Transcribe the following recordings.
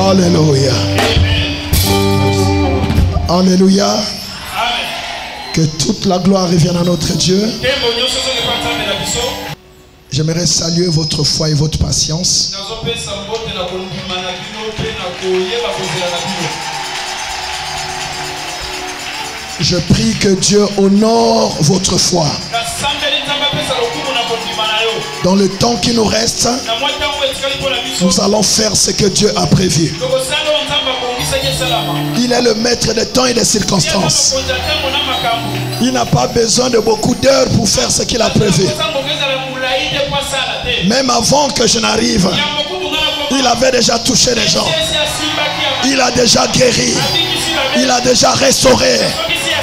Alléluia. Alléluia. Amen. Que toute la gloire revienne à notre Dieu. J'aimerais saluer votre foi et votre patience. Je prie que Dieu honore votre foi. Dans le temps qui nous reste, nous allons faire ce que Dieu a prévu. Il est le maître des temps et des circonstances. Il n'a pas besoin de beaucoup d'heures pour faire ce qu'il a prévu. Même avant que je n'arrive, il avait déjà touché les gens. Il a déjà guéri. Il a déjà restauré.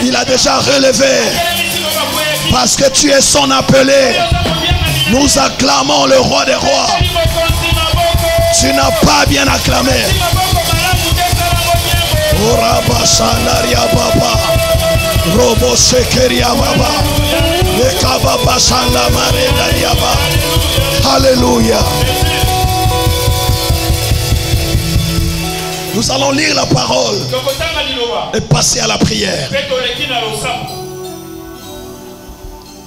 Il a déjà relevé. Parce que tu es son appelé. Nous acclamons le roi des rois. Tu n'as pas bien acclamé. Alléluia. Nous allons lire la parole et passer à la prière.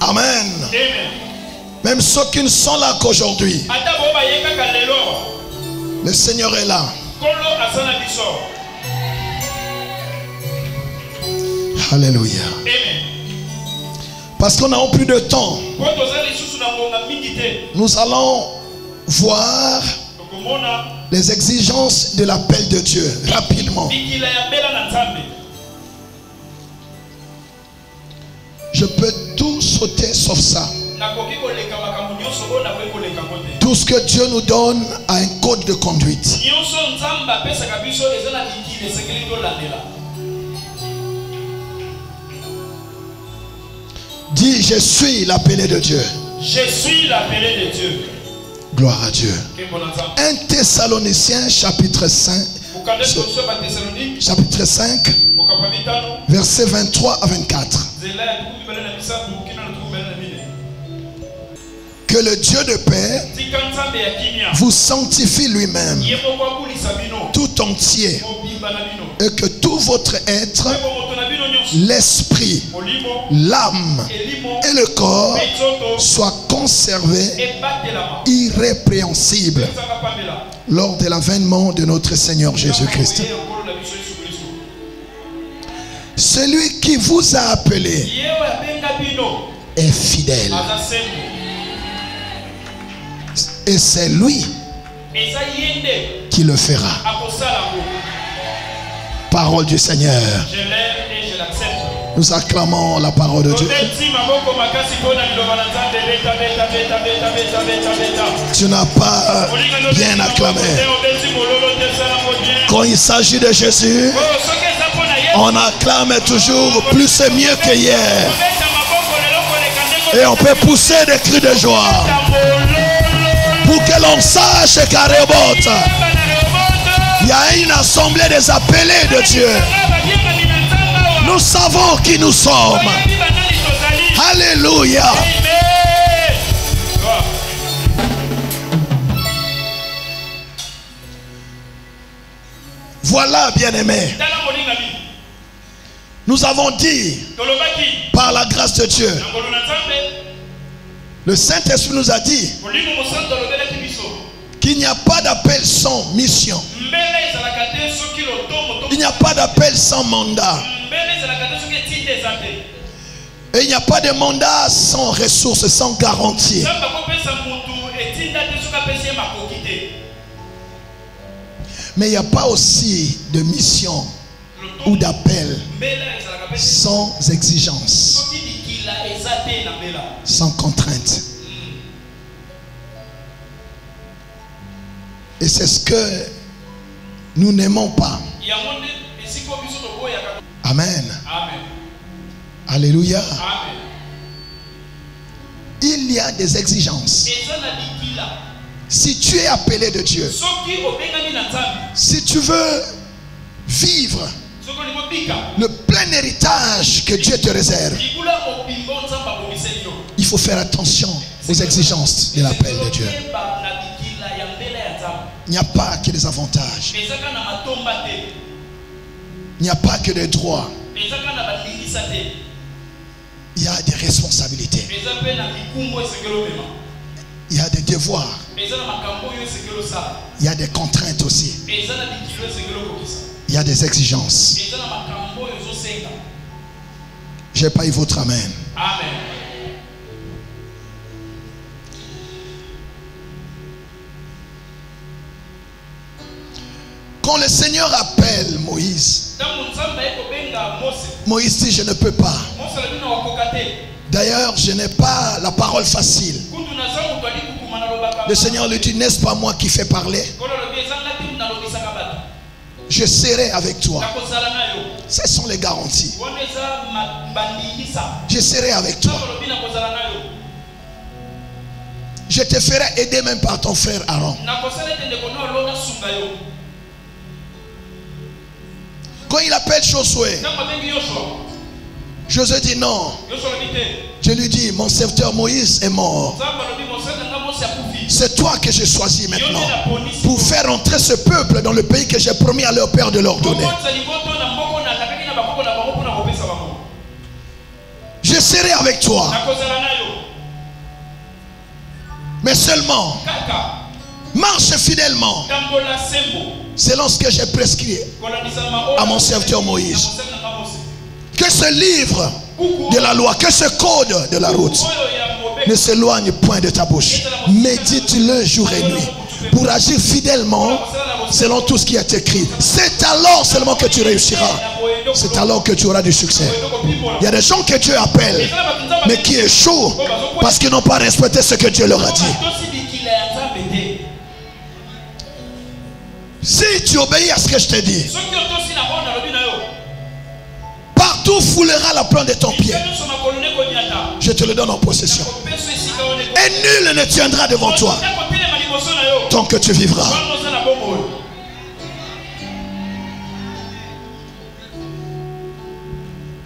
Amen. Même ceux qui ne sont là qu'aujourd'hui, le Seigneur est là. Alléluia. Parce qu'on n'a plus de temps, nous allons voir les exigences de l'appel de Dieu rapidement. Je peux tout sauter sauf ça. Tout ce que Dieu nous donne a un code de conduite. Dis, je suis l'appelé de Dieu. Je suis l'appelé de Dieu. Gloire à Dieu. 1 Thessaloniciens chapitre 5, versets 23 à 24. Que le Dieu de paix vous sanctifie lui-même tout entier, et que tout votre être, l'esprit, l'âme et le corps soient conservés irrépréhensibles lors de l'avènement de notre Seigneur Jésus-Christ. Celui qui vous a appelé est fidèle. Et c'est lui qui le fera. Parole du Seigneur. Nous acclamons la parole de Dieu. Tu n'as pas bien acclamé. Quand il s'agit de Jésus, on acclame toujours plus et mieux que hier. Et on peut pousser des cris de joie. Pour que l'on sache qu'Arébote, il y a une assemblée des appelés de Dieu. Nous savons qui nous sommes. Alléluia. Voilà, bien-aimés. Nous avons dit, par la grâce de Dieu, le Saint-Esprit nous a dit qu'il n'y a pas d'appel sans mission. Il n'y a pas d'appel sans mandat. Et il n'y a pas de mandat sans ressources, sans garantie. Mais il n'y a pas aussi de mission ou d'appel sans exigence, sans contrainte. Et c'est ce que nous n'aimons pas. Amen. Alléluia. Il y a des exigences. Si tu es appelé de Dieu, si tu veux vivre le plein héritage que Dieu te réserve, il faut faire attention aux exigences de l'appel de Dieu. Il n'y a pas que des avantages. Il n'y a pas que des droits. Il y a des responsabilités. Il y a des devoirs. Il y a des contraintes aussi. Il y a des exigences. Je n'ai pas eu votre amen. Amen. Quand le Seigneur appelle Moïse, Moïse dit: je ne peux pas. D'ailleurs, je n'ai pas la parole facile. Le Seigneur lui dit: n'est-ce pas moi qui fais parler? Je serai avec toi. Ce sont les garanties. Je serai avec toi. Je te ferai aider même par ton frère Aaron. Quand il appelle Josué, Josué dit non. Je lui dis: mon serviteur Moïse est mort. C'est toi que j'ai choisi maintenant pour faire entrer ce peuple dans le pays que j'ai promis à leur père de leur donner. Je serai avec toi. Mais seulement marche fidèlement selon ce que j'ai prescrit à mon serviteur Moïse. Que ce livre de la loi, que ce code de la route ne s'éloigne point de ta bouche. Médite-le jour et nuit pour agir fidèlement selon tout ce qui est écrit. C'est alors seulement que tu réussiras. C'est alors que tu auras du succès. Il y a des gens que Dieu appelle mais qui échouent parce qu'ils n'ont pas respecté ce que Dieu leur a dit. Si tu obéis à ce que je te dis, partout foulera la plante de ton pied. Je te le donne en possession. Et nul ne tiendra devant toi tant que tu vivras.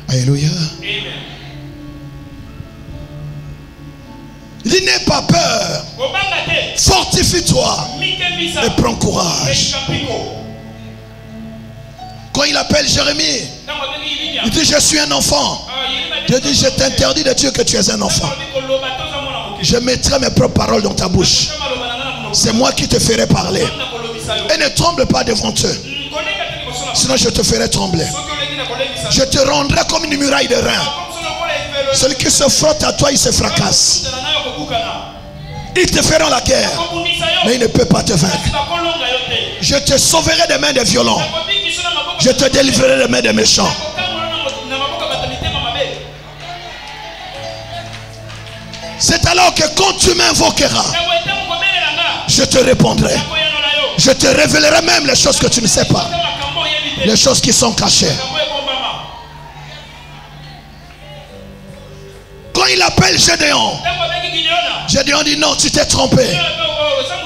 Alléluia. Il dit: n'aie pas peur. Fortifie-toi et prends courage. Quand il appelle Jérémie, il dit: je suis un enfant. Dieu dit: je t'interdis de dire que tu es un enfant. Je mettrai mes propres paroles dans ta bouche. C'est moi qui te ferai parler. Et ne tremble pas devant eux, sinon je te ferai trembler. Je te rendrai comme une muraille de reins. Celui qui se frotte à toi, il se fracasse. Ils te feront la guerre, mais il ne peut pas te vaincre. Je te sauverai des mains des violents. Je te délivrerai des mains des méchants. C'est alors que quand tu m'invoqueras, je te répondrai. Je te révélerai même les choses que tu ne sais pas, les choses qui sont cachées. Quand il appelle Gédéon, Gédéon dit: non, tu t'es trompé.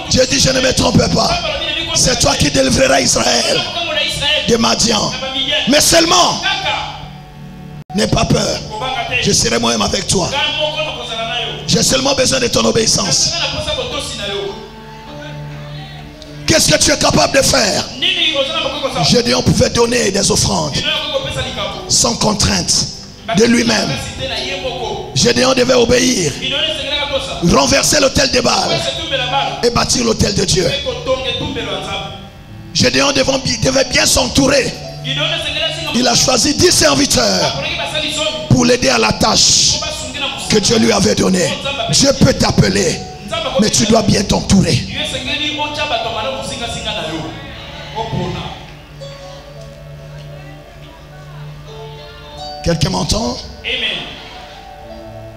Dieu dit: je ne me trompe pas. C'est toi qui délivreras Israël de Madian. Mais seulement, n'aie pas peur. Je serai moi-même avec toi. J'ai seulement besoin de ton obéissance. Qu'est-ce que tu es capable de faire? Gédéon pouvait donner des offrandes sans contrainte de lui-même. Gédéon devait obéir, renverser l'autel de Baal et bâtir l'autel de Dieu. Gédéon devait bien s'entourer. Il a choisi 10 serviteurs pour l'aider à la tâche que Dieu lui avait donnée. Dieu peut t'appeler, mais tu dois bien t'entourer. Quelqu'un m'entend?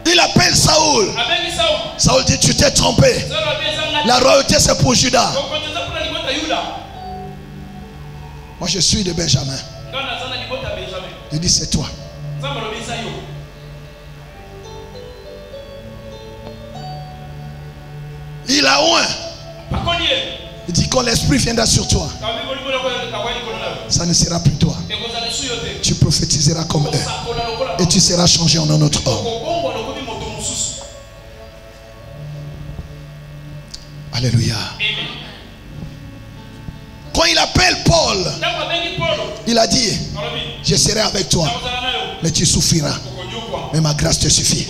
Il appelle Saoul. Saoul dit: tu t'es trompé. La royauté c'est pour Judas. Moi je suis de Benjamin. Il dit: c'est toi. Il a oint. Il dit: quand l'esprit viendra sur toi, ça ne sera plus toi. Tu prophétiseras comme eux et tu seras changé en un autre homme. Alléluia. il appelle Paul, il a dit, je serai avec toi, mais tu souffriras. Mais ma grâce te suffit.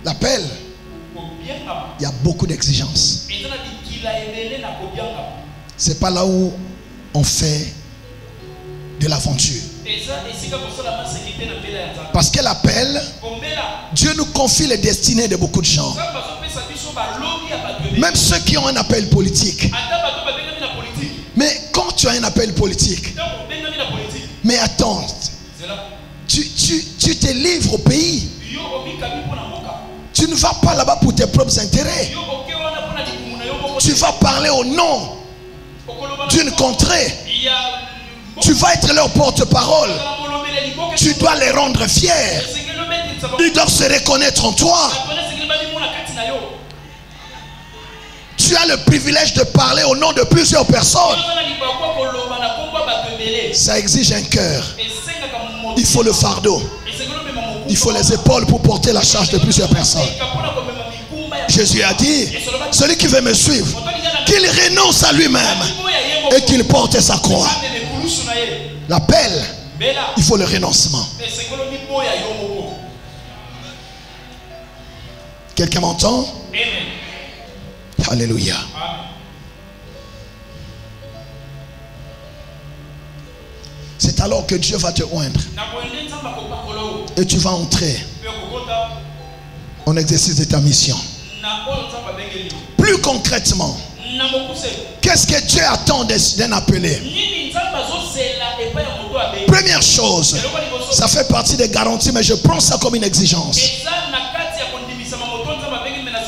L'appel, il y a beaucoup d'exigences. C'est pas là où on fait de l'aventure. Parce que l'appel, Dieu nous confie les destinées de beaucoup de gens. Même ceux qui ont un appel politique. Mais quand tu as un appel politique, mais attends, tu te livres au pays. Tu ne vas pas là-bas pour tes propres intérêts. Tu vas parler au nom d'une contrée. Tu vas être leur porte-parole. Tu dois les rendre fiers. Ils doivent se reconnaître en toi. Tu as le privilège de parler au nom de plusieurs personnes. Ça exige un cœur. Il faut le fardeau. Il faut les épaules pour porter la charge de plusieurs personnes. Jésus a dit, celui qui veut me suivre, qu'il renonce à lui-même et qu'il porte sa croix. L'appel, il faut le renoncement. Quelqu'un m'entend? Alléluia. C'est alors que Dieu va te oindre. Et tu vas entrer en exercice de ta mission. Plus concrètement, qu'est-ce que Dieu attend d'un appelé? Première chose, ça fait partie des garanties, mais je prends ça comme une exigence.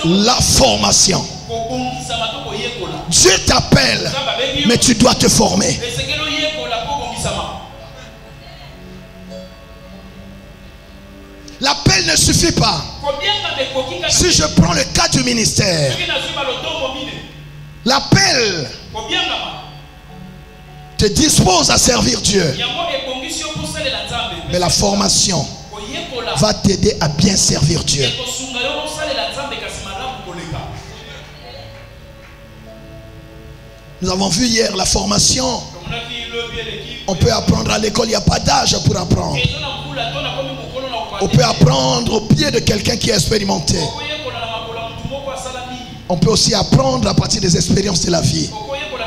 La formation. Dieu t'appelle, mais tu dois te former. L'appel ne suffit pas. Si je prends le cas du ministère, l'appel te dispose à servir Dieu. Mais la formation va t'aider à bien servir Dieu. Nous avons vu hier la formation. On peut apprendre à l'école, il n'y a pas d'âge pour apprendre. On peut apprendre au pied de quelqu'un qui est expérimenté. On peut aussi apprendre à partir des expériences de la vie.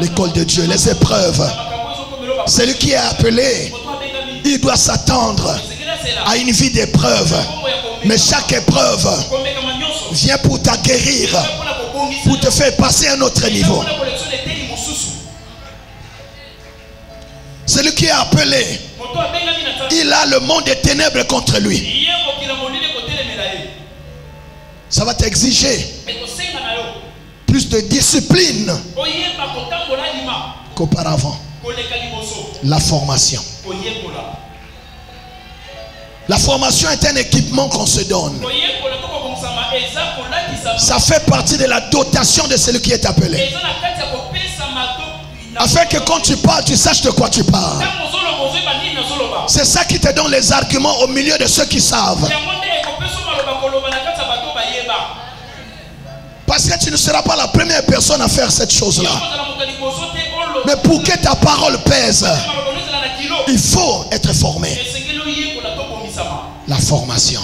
L'école de Dieu, les épreuves. Celui qui est appelé, il doit s'attendre à une vie d'épreuve. Mais chaque épreuve vient pour t'aguerrir, pour te faire passer à un autre niveau. Celui qui est appelé, il a le monde des ténèbres contre lui. Ça va t'exiger plus de discipline qu'auparavant. La formation. La formation est un équipement qu'on se donne. Ça fait partie de la dotation de celui qui est appelé. Afin que quand tu parles, tu saches de quoi tu parles. C'est ça qui te donne les arguments au milieu de ceux qui savent. Parce que tu ne seras pas la première personne à faire cette chose-là. Mais pour que ta parole pèse, il faut être formé. La formation.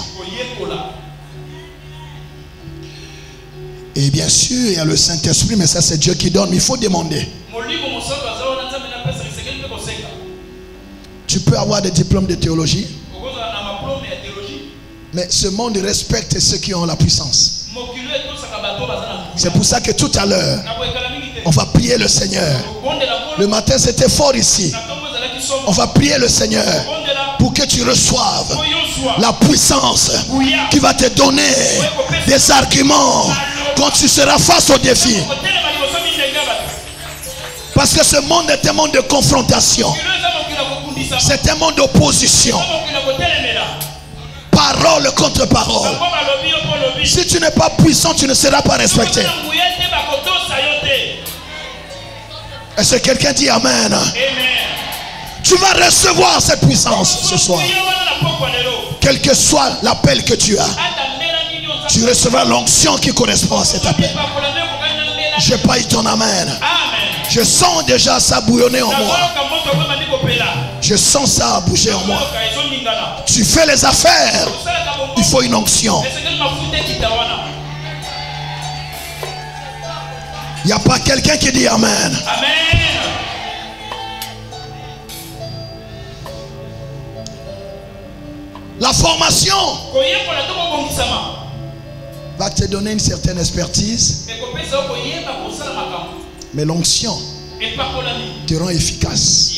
Et bien sûr, il y a le Saint-Esprit, mais ça c'est Dieu qui donne. Mais il faut demander. Tu peux avoir des diplômes de théologie, mais ce monde respecte ceux qui ont la puissance. C'est pour ça que tout à l'heure, on va prier le Seigneur. Le matin, c'était fort ici. On va prier le Seigneur pour que tu reçoives la puissance qui va te donner des arguments quand tu seras face au défi. Parce que ce monde est un monde de confrontation. C'est un monde d'opposition. Parole contre parole. Si tu n'es pas puissant, tu ne seras pas respecté. Est-ce que quelqu'un dit Amen? Tu vas recevoir cette puissance ce soir. Quel que soit l'appel que tu as, tu recevras l'onction qui correspond à cet appel. J'ai pas eu ton amen. Amen. Je sens déjà ça bouillonner en moi. Je sens ça bouger en moi. Tu fais les affaires. Il faut une onction. Il n'y a pas quelqu'un qui dit amen. Amen. La formation va te donner une certaine expertise, mais l'onction te rend efficace.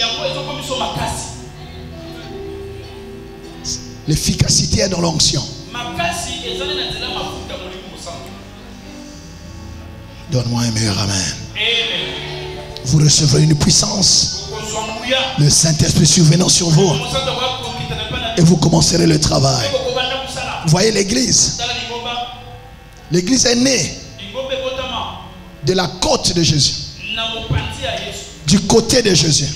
L'efficacité est dans l'onction. Donne-moi un meilleur amen. Vous recevrez une puissance, le Saint-Esprit survenant sur vous, et vous commencerez le travail. Vous voyez l'église? L'église est née de la côte de Jésus, du côté de Jésus.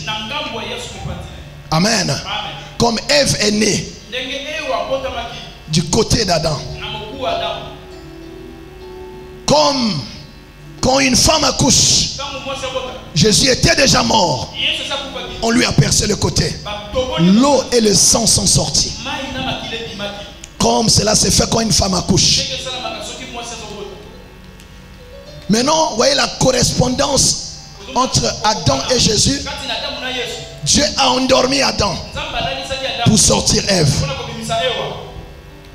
Amen. Comme Ève est née du côté d'Adam. Comme quand une femme accouche, Jésus était déjà mort. On lui a percé le côté. L'eau et le sang sont sortis. Comme cela se fait quand une femme accouche. Maintenant, vous voyez la correspondance entre Adam et Jésus. Dieu a endormi Adam pour sortir Ève.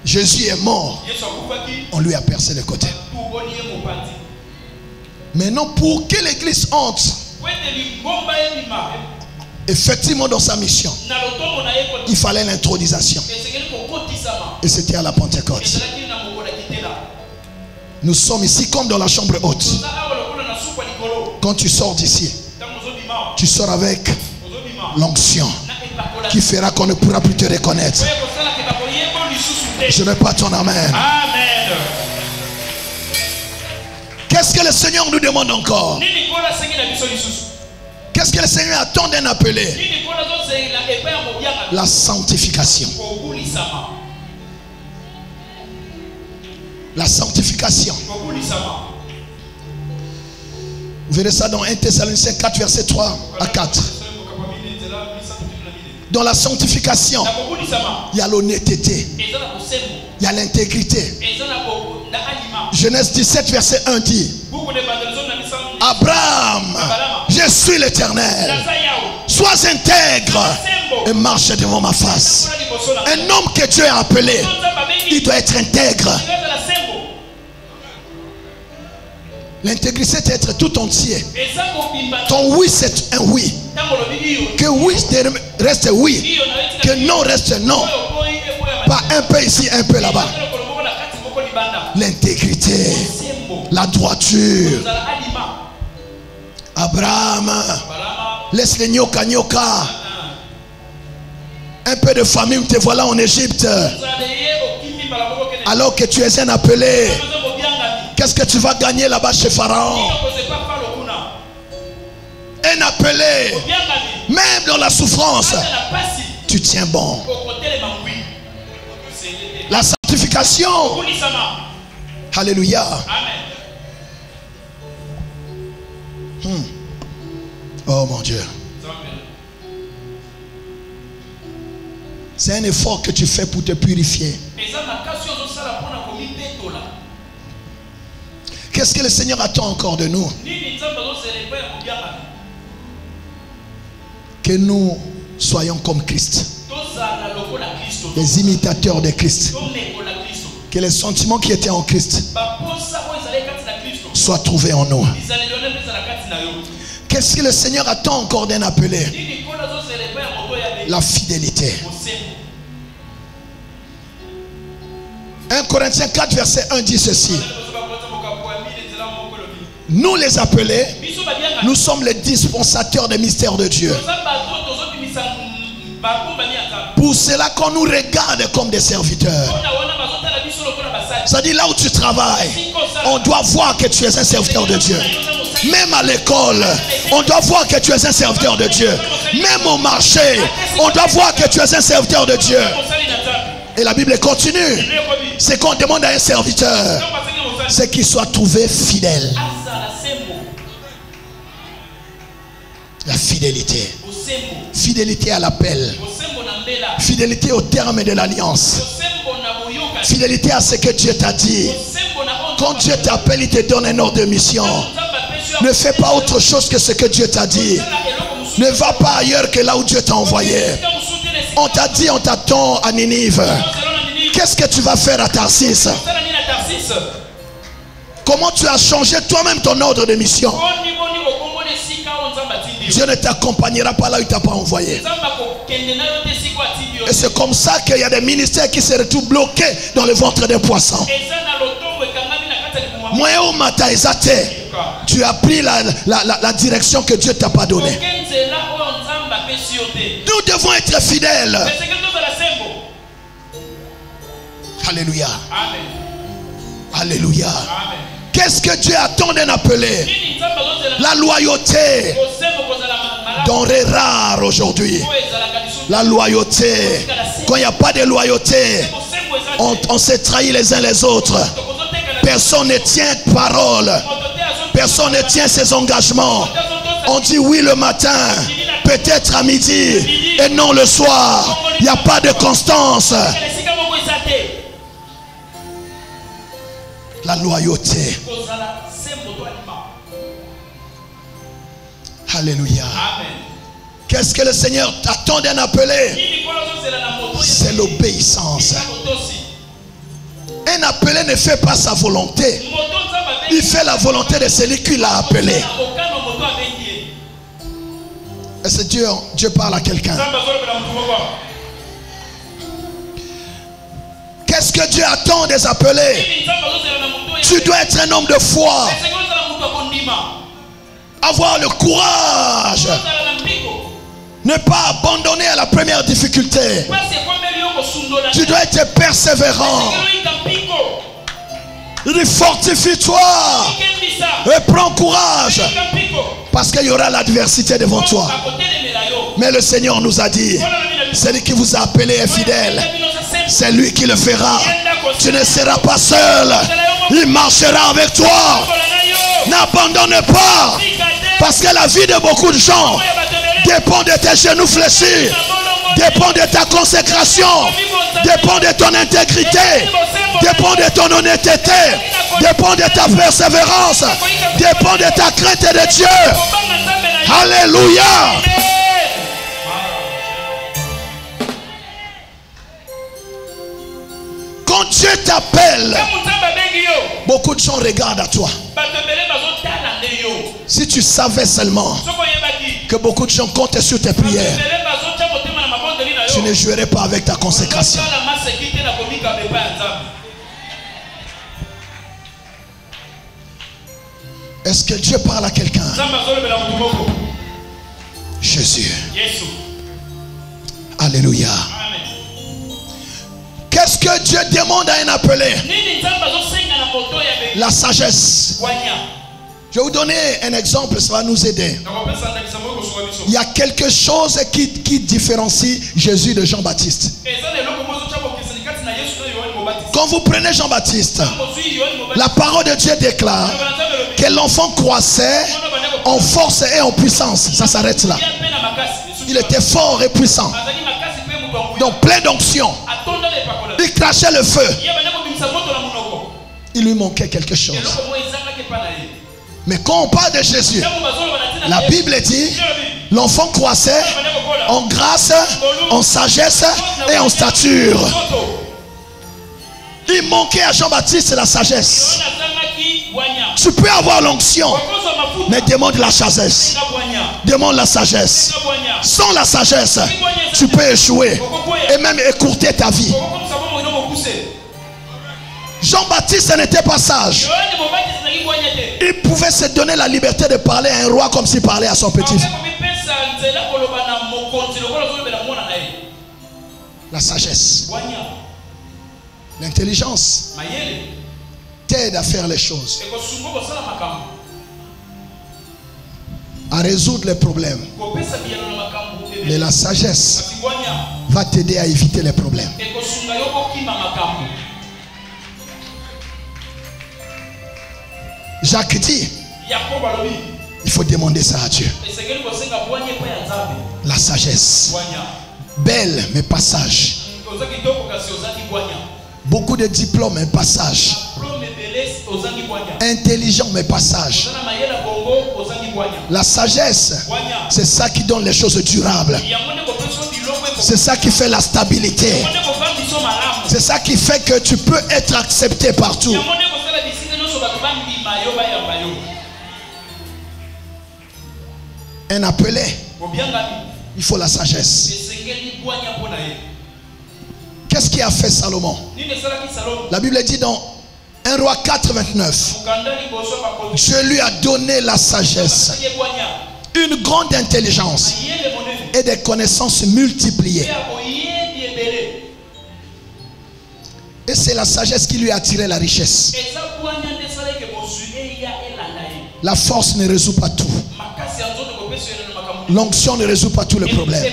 Jésus est mort. On lui a percé le côté. Maintenant, pour que l'église entre effectivement dans sa mission, il fallait l'intronisation. Et c'était à la Pentecôte. Nous sommes ici comme dans la chambre haute. Quand tu sors d'ici, tu sors avec l'onction qui fera qu'on ne pourra plus te reconnaître. Je n'ai pas ton amen. Amen. Qu'est-ce que le Seigneur nous demande encore? Qu'est-ce que le Seigneur attend d'un appelé? La sanctification. La sanctification. Vous verrez ça dans 1 Thessaloniciens 4, verset 3 à 4. Dans la sanctification, il y a l'honnêteté, il y a l'intégrité. Genèse 17, verset 1 dit: Abraham, je suis l'Éternel. Sois intègre et marche devant ma face. Un homme que Dieu a appelé, il doit être intègre. L'intégrité, c'est être tout entier. Ton oui, c'est un oui. Que oui reste oui. Que non reste non. Pas un peu ici, un peu là-bas. L'intégrité, la droiture. Abraham, laisse les nyoka nyoka. Un peu de famille, te voilà en Égypte. Alors que tu es un appelé. Qu'est-ce que tu vas gagner là-bas chez Pharaon? Un appelé, même dans la souffrance, tu tiens bon. La sanctification. Alléluia. Oh mon Dieu. C'est un effort que tu fais pour te purifier. Qu'est-ce que le Seigneur attend encore de nous? Que nous soyons comme Christ, des imitateurs de Christ. Que les sentiments qui étaient en Christ soient trouvés en nous. Qu'est-ce que le Seigneur attend encore d'un appelé? La fidélité. 1 Corinthiens 4 verset 1 dit ceci: nous les appelés, nous sommes les dispensateurs des mystères de Dieu. Pour cela qu'on nous regarde comme des serviteurs. C'est-à-dire là où tu travailles, on doit voir que tu es un serviteur de Dieu. Même à l'école, on doit voir que tu es un serviteur de Dieu. Même au marché, on doit voir que tu es un serviteur de Dieu. Et la Bible continue. C'est qu'on demande à un serviteur, c'est qu'il soit trouvé fidèle. La fidélité. Fidélité à l'appel. Fidélité au terme de l'alliance. Fidélité à ce que Dieu t'a dit. Quand Dieu t'appelle, il te donne un ordre de mission. Ne fais pas autre chose que ce que Dieu t'a dit. Ne va pas ailleurs que là où Dieu t'a envoyé. On t'a dit, on t'attend à Ninive. Qu'est-ce que tu vas faire à Tarsis? Comment tu as changé toi-même ton ordre de mission? Dieu ne t'accompagnera pas là où il ne t'a pas envoyé. Et c'est comme ça qu'il y a des ministères qui se retrouvent bloqués dans le ventre des poissons. Tu as pris la direction que Dieu ne t'a pas donnée. Nous devons être fidèles. Alléluia. Alléluia. Qu'est-ce que Dieu attend d'un appelé? La loyauté. Denrée rare aujourd'hui. La loyauté. Quand il n'y a pas de loyauté, on s'est trahi les uns les autres. Personne ne tient parole. Personne ne tient ses engagements. On dit oui le matin, peut-être à midi, et non le soir. Il n'y a pas de constance. La loyauté. Alléluia. Qu'est-ce que le Seigneur t'attend d'un appelé? C'est l'obéissance. Un appelé ne fait pas sa volonté. Il fait la volonté de celui qui l'a appelé. Est-ce que Dieu parle à quelqu'un? Qu'est-ce que Dieu attend des appelés? Tu dois être un homme de foi. Avoir le courage. Ne pas abandonner à la première difficulté. Tu dois être persévérant. Il dit fortifie-toi et prends courage, parce qu'il y aura l'adversité devant toi. Mais le Seigneur nous a dit, celui qui vous a appelé est fidèle. C'est lui qui le fera. Tu ne seras pas seul. Il marchera avec toi. N'abandonne pas, parce que la vie de beaucoup de gens dépend de tes genoux fléchis, dépend de ta consécration, dépend de ton intégrité, dépend de ton honnêteté, dépend de ta persévérance, dépend de ta crainte de Dieu. Alléluia. Quand Dieu t'appelle, beaucoup de gens regardent à toi. Si tu savais seulement que beaucoup de gens comptent sur tes prières, tu ne jouerais pas avec ta consécration. Est-ce que Dieu parle à quelqu'un? Jésus. Alléluia. Qu'est-ce que Dieu demande à un appelé? La sagesse. Je vais vous donner un exemple, ça va nous aider. Il y a quelque chose qui différencie Jésus de Jean-Baptiste. Quand vous prenez Jean-Baptiste, la parole de Dieu déclare que l'enfant croissait en force et en puissance. Ça s'arrête là. Il était fort et puissant. Donc plein d'onction. Il crachait le feu. Il lui manquait quelque chose. Mais quand on parle de Jésus, la Bible dit, l'enfant croissait en grâce, en sagesse et en stature. Il manquait à Jean-Baptiste la sagesse. Tu peux avoir l'onction, mais demande la sagesse. Demande la sagesse. Sans la sagesse, tu peux échouer et même écourter ta vie. Jean-Baptiste n'était pas sage. Il pouvait se donner la liberté de parler à un roi comme s'il parlait à son petit. La sagesse. L'intelligence t'aide à faire les choses, à résoudre les problèmes. Mais la sagesse va t'aider à éviter les problèmes. Jacques dit, Il faut demander ça à Dieu. La sagesse. Belle, mais pas sage. Beaucoup de diplômes, mais pas sage. Intelligent, mais pas sage. La sagesse, c'est ça qui donne les choses durables. C'est ça qui fait la stabilité. C'est ça qui fait que tu peux être accepté partout. Un appelé, il faut la sagesse. Qu'est-ce qui a fait Salomon? La Bible dit dans 1 Roi 4, 29, Dieu lui a donné la sagesse, une grande intelligence et des connaissances multipliées. Et c'est la sagesse qui lui a attiré la richesse. La force ne résout pas tout. L'onction ne résout pas tous les problèmes.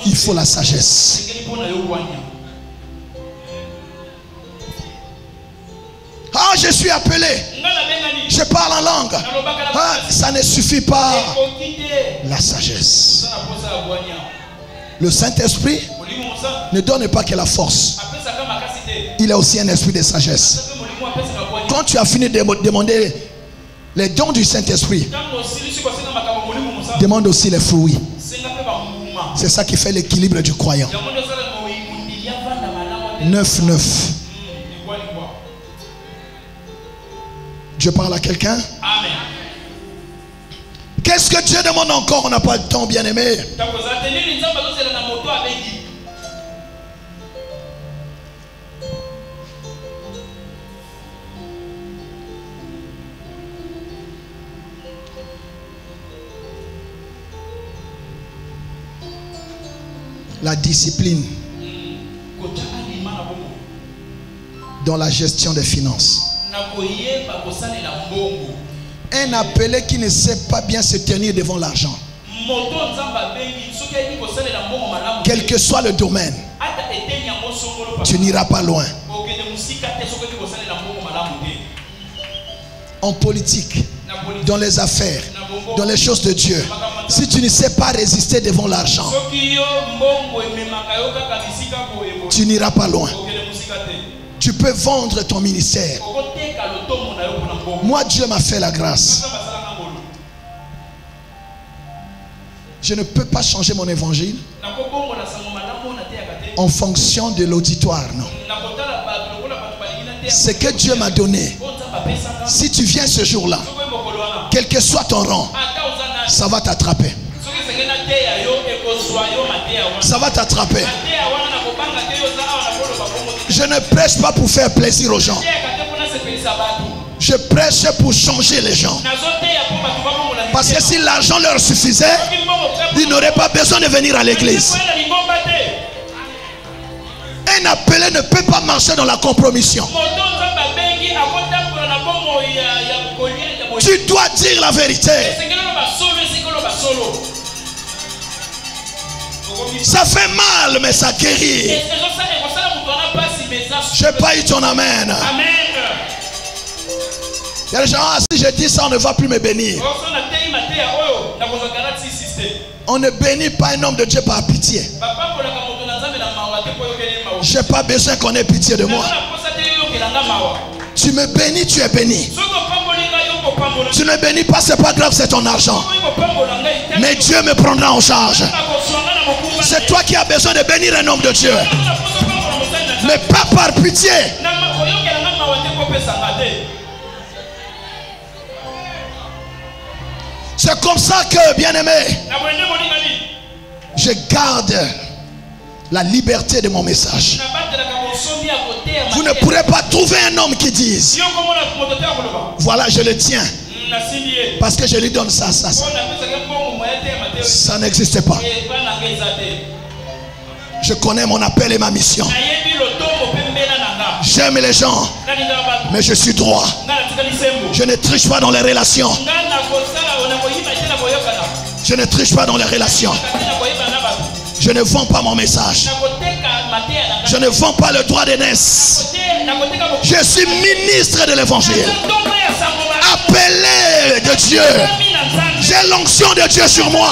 Il faut la sagesse. Ah, je suis appelé. Je parle en langue. Ah, ça ne suffit pas. La sagesse. Le Saint-Esprit ne donne pas que la force. Il a aussi un esprit de sagesse. Quand tu as fini de demander les dons du Saint-Esprit, demande aussi les fruits. C'est ça qui fait l'équilibre du croyant. 9-9. Dieu parle à quelqu'un. Qu'est-ce que Dieu demande encore? On n'a pas le temps, bien aimé. La discipline dans la gestion des finances. Un appelé qui ne sait pas bien se tenir devant l'argent, quel que soit le domaine, tu n'iras pas loin. En politique, dans les affaires, dans les choses de Dieu, si tu ne sais pas résister devant l'argent, tu n'iras pas loin. Tu peux vendre ton ministère. Moi, Dieu m'a fait la grâce. Je ne peux pas changer mon évangile en fonction de l'auditoire, non. Ce que Dieu m'a donné, si tu viens ce jour-là, quel que soit ton rang, ça va t'attraper. Ça va t'attraper. Je ne prêche pas pour faire plaisir aux gens. Je prêche pour changer les gens. Parce que si l'argent leur suffisait, ils n'auraient pas besoin de venir à l'église. Un appelé ne peut pas marcher dans la compromission. Tu dois dire la vérité. Ça fait mal, mais ça guérit. Je n'ai pas eu ton amen. Il y a des gens, ah, si je dis ça, on ne va plus me bénir. On ne bénit pas un homme de Dieu par pitié. Je n'ai pas besoin qu'on ait pitié de moi. Tu me bénis, tu es béni. Tu ne bénis pas, c'est pas grave, c'est ton argent. Mais Dieu me prendra en charge. C'est toi qui as besoin de bénir un homme de Dieu. Mais pas par pitié. C'est comme ça que, bien aimé, je garde la liberté de mon message. Vous ne pourrez pas trouver un homme qui dise voilà, je le tiens parce que je lui donne ça. Ça n'existe pas. Je connais mon appel et ma mission. J'aime les gens, mais je suis droit. Je ne triche pas dans les relations. Je ne triche pas dans les relations. Je ne vends pas mon message. Je ne vends pas le droit d'aînesse. Je suis ministre de l'évangile. Appelé de Dieu. J'ai l'onction de Dieu sur moi.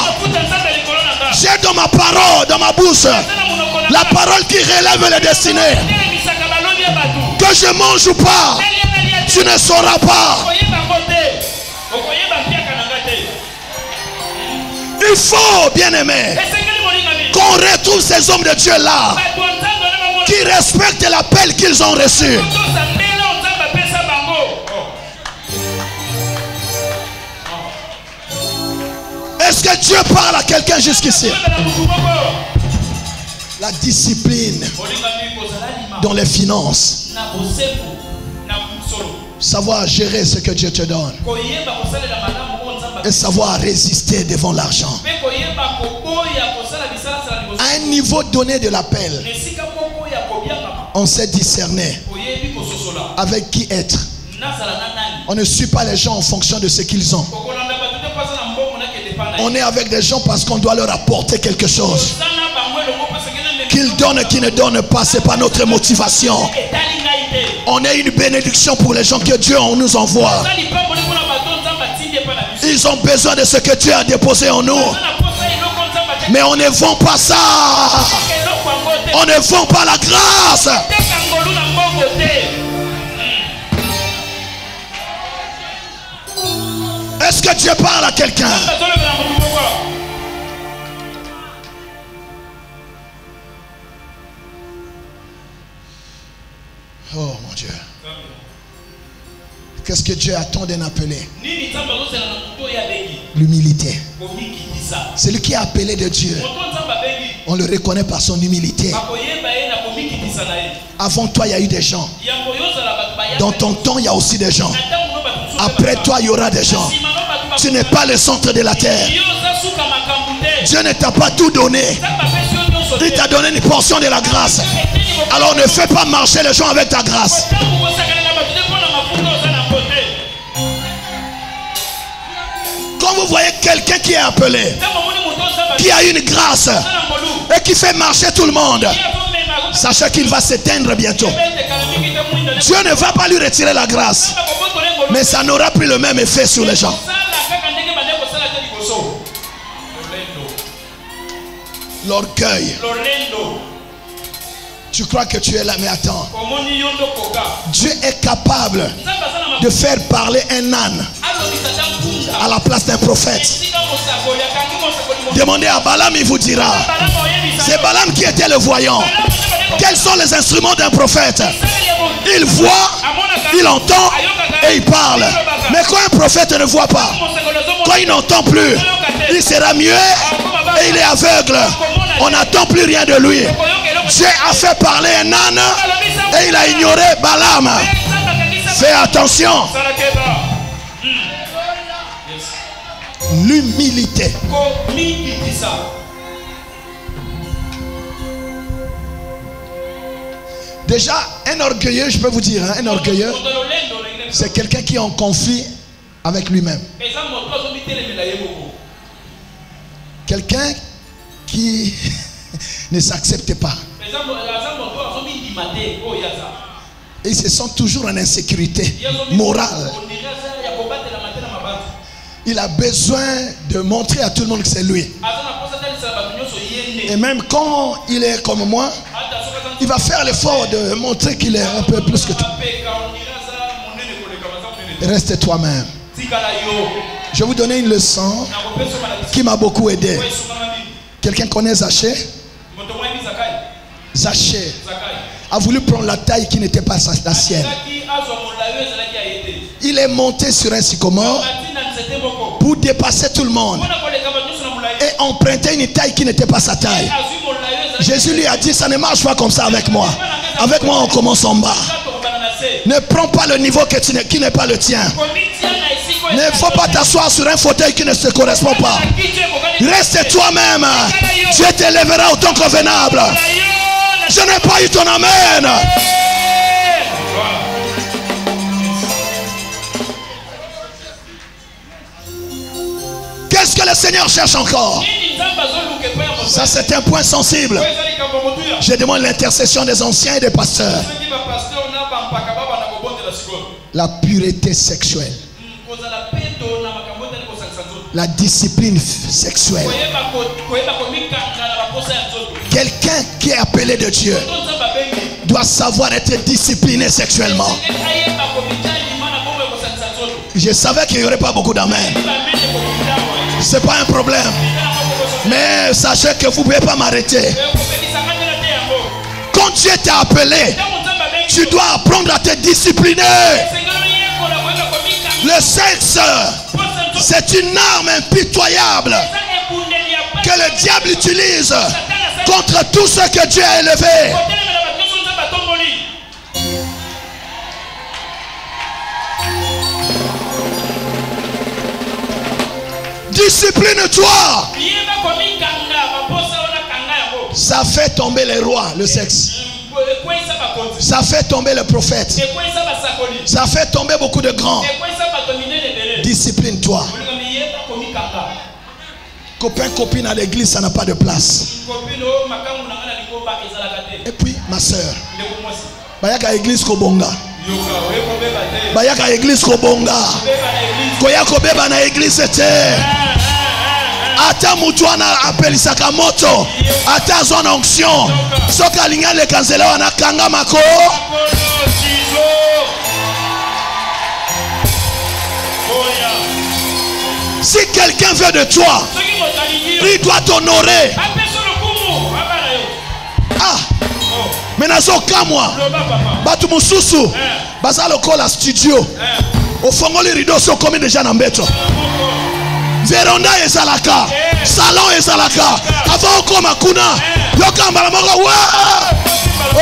J'ai dans ma parole, dans ma bouche, la parole qui relève les destinées. Que je mange ou pas, tu ne sauras pas. Il faut, bien aimé, qu'on retrouve ces hommes de Dieu là, qui respectent l'appel qu'ils ont reçu. Est-ce que Dieu parle à quelqu'un jusqu'ici? La discipline dans les finances. Savoir gérer ce que Dieu te donne. Et savoir résister devant l'argent. À un niveau donné de l'appel, on sait discerner avec qui être. On ne suit pas les gens en fonction de ce qu'ils ont. On est avec des gens parce qu'on doit leur apporter quelque chose. Qu'ils donnent, qu'ils ne donnent pas, ce n'est pas notre motivation. On est une bénédiction pour les gens que Dieu nous envoie. Ils ont besoin de ce que Dieu a déposé en nous. Mais on ne vend pas ça. On ne vend pas la grâce. Est-ce que Dieu parle à quelqu'un? Oh mon Dieu. Qu'est-ce que Dieu attend d'un appelé? L'humilité. Celui qui est appelé de Dieu, on le reconnaît par son humilité. Avant toi, il y a eu des gens. Dans ton temps, il y a aussi des gens. Après toi, il y aura des gens. Tu n'es pas le centre de la terre. Dieu ne t'a pas tout donné. Il t'a donné une portion de la grâce. Alors ne fais pas marcher les gens avec ta grâce. Quand vous voyez quelqu'un qui est appelé, qui a une grâce et qui fait marcher tout le monde, sachez qu'il va s'éteindre bientôt. Dieu ne va pas lui retirer la grâce, mais ça n'aura plus le même effet sur les gens. L'orgueil. Tu crois que tu es là, mais attends. Dieu est capable de faire parler un âne à la place d'un prophète. Demandez à Balaam, il vous dira. C'est Balaam qui était le voyant. Quels sont les instruments d'un prophète? Il voit, il entend et il parle. Mais quand un prophète ne voit pas, quand il n'entend plus, il sera muet et il est aveugle. On n'attend plus rien de lui. Dieu a fait parler un âne et il a ignoré Balaam. Fais attention. L'humilité. Déjà, un orgueilleux, je peux vous dire, un orgueilleux, c'est quelqu'un qui est en conflit avec lui-même. Quelqu'un qui ne s'accepte pas. Et il se sent toujours en insécurité morale. Il a besoin de montrer à tout le monde que c'est lui. Et même quand il est comme moi, il va faire l'effort de montrer qu'il est un peu plus que toi. Reste toi-même. Je vais vous donner une leçon qui m'a beaucoup aidé. Quelqu'un connaît Zachée? Zachée a voulu prendre la taille qui n'était pas la sienne. Il est monté sur un sycomore pour dépasser tout le monde et emprunter une taille qui n'était pas sa taille. Jésus lui a dit, ça ne marche pas comme ça avec moi. Avec moi, on commence en bas. Ne prends pas le niveau qui n'est pas le tien. Ne faut pas t'asseoir sur un fauteuil qui ne te correspond pas. Reste toi-même. Dieu t'élèvera au temps convenable. Je n'ai pas eu ton amen. Qu'est-ce que le Seigneur cherche encore? Ça, c'est un point sensible. Je demande l'intercession des anciens et des pasteurs. La pureté sexuelle. La discipline sexuelle. Quelqu'un qui est appelé de Dieu doit savoir être discipliné sexuellement. Je savais qu'il n'y aurait pas beaucoup d'amen. C'est pas un problème. Mais sachez que vous ne pouvez pas m'arrêter. Quand Dieu t'a appelé, tu dois apprendre à te discipliner. Le sexe, c'est une arme impitoyable que le diable utilise contre tout ce que Dieu a élevé. Discipline-toi. Ça fait tomber les rois, le sexe. Ça fait tomber les prophètes. Ça fait tomber beaucoup de grands. Discipline-toi. Copain, copine à l'église, ça n'a pas de place. Et puis, ma soeur, bayaka église kobonga. Bayaka église kobonga. Koya kobeba na église te. Ata mutu ana apelisaka moto. Ata zone onction. Soka linga le kanzela wana kanga mako. Si quelqu'un veut de toi, il doit t'honorer. Ah, menazo kamwa. Batu mususu. Baza lokola studio. Au fongoli rideau so komi déjà na mbeto. Véranda ezalaka. Salon ezalaka. Avant okoma kuna. Yoka mbala moko wa. Oh!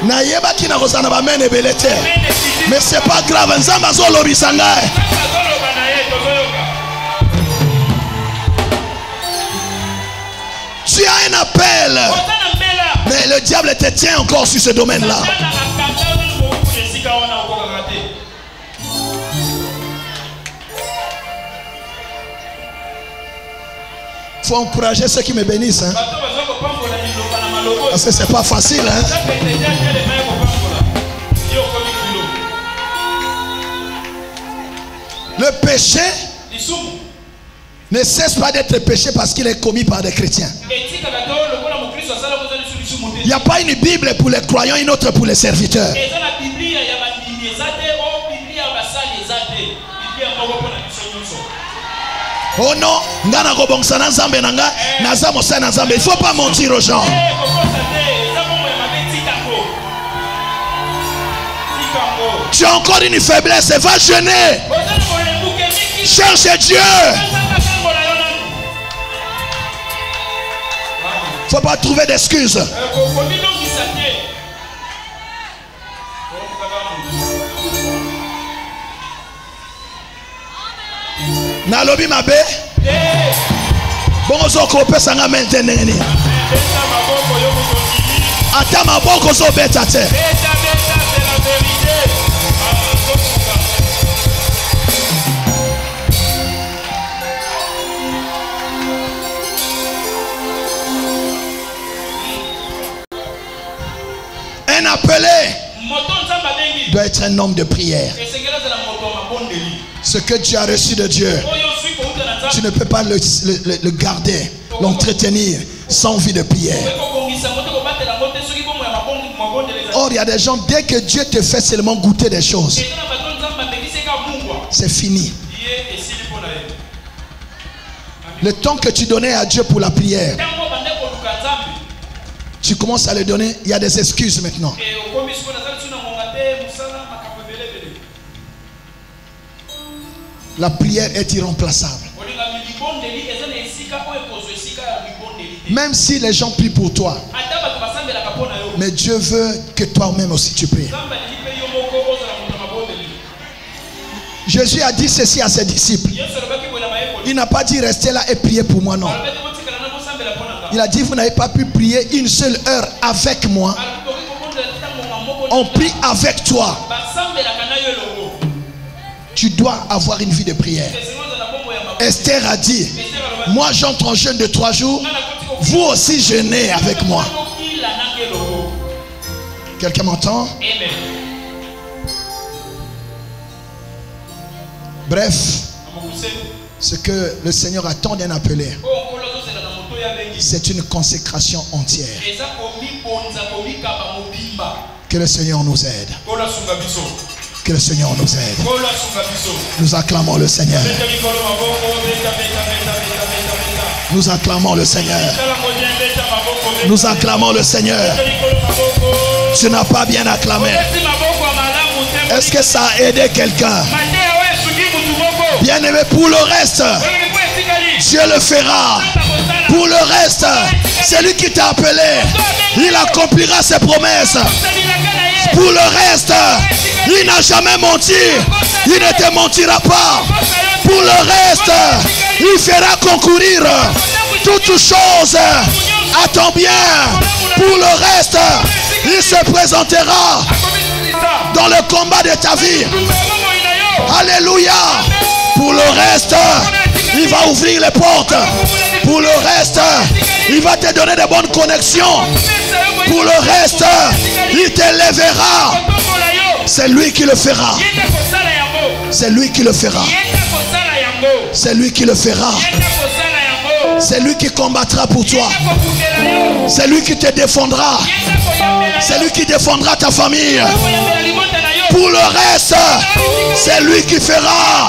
Na yeba kina kozana ba mene belete. Mais c'est pas grave, nzamba zo lobisa ngai. Tu as un appel. Mais le diable te tient encore sur ce domaine-là. Il faut encourager ceux qui me bénissent. Hein? Parce que c'est pas facile. Hein? Le péché ne cesse pas d'être péché parce qu'il est commis par des chrétiens. Il n'y a pas une Bible pour les croyants, une autre pour les serviteurs. Oh non, il ne faut pas mentir aux gens. Tu as encore une faiblesse, va jeûner. Cherche Dieu. Il ne faut pas trouver d'excuses. Nalobi mabe. Bon zo ko pesa nga maintenir. Ata maboko zo beta te. Un appelé doit être un homme de prière. Ce que tu as reçu de Dieu, tu ne peux pas le garder, l'entretenir sans vie de prière. Or, il y a des gens, dès que Dieu te fait seulement goûter des choses, c'est fini. Le temps que tu donnais à Dieu pour la prière, tu commences à le donner, il y a des excuses maintenant. La prière est irremplaçable. Même si les gens prient pour toi, mais Dieu veut que toi-même aussi tu pries. Jésus a dit ceci à ses disciples. Il n'a pas dit restez là et priez pour moi, non. Il a dit vous n'avez pas pu prier une seule heure avec moi. On prie avec toi. Tu dois avoir une vie de prière. Esther a dit Moi j'entre en jeûne de 3 jours. Vous aussi jeûnez avec moi. Quelqu'un m'entend? Bref, ce que le Seigneur attend d'un appelé, c'est une consécration entière. Que le Seigneur nous aide. Que le Seigneur nous aide. Nous acclamons le Seigneur. Nous acclamons le Seigneur. Nous acclamons le Seigneur. Tu n'as pas bien acclamé. Est-ce que ça a aidé quelqu'un? Bien-aimé, pour le reste, Dieu le fera. Pour le reste, c'est lui qui t'a appelé. Il accomplira ses promesses. Pour le reste, il n'a jamais menti. Il ne te mentira pas. Pour le reste, il fera concourir toutes choses à ton bien. Pour le reste, il se présentera dans le combat de ta vie. Alléluia. Pour le reste, il va ouvrir les portes. Pour le reste, il va te donner de bonnes connexions. Pour le reste, il t'élèvera. C'est lui qui le fera. C'est lui qui le fera. C'est lui qui le fera. C'est lui qui combattra pour toi. C'est lui qui te défendra. C'est lui qui défendra ta famille. Pour le reste, c'est lui qui fera.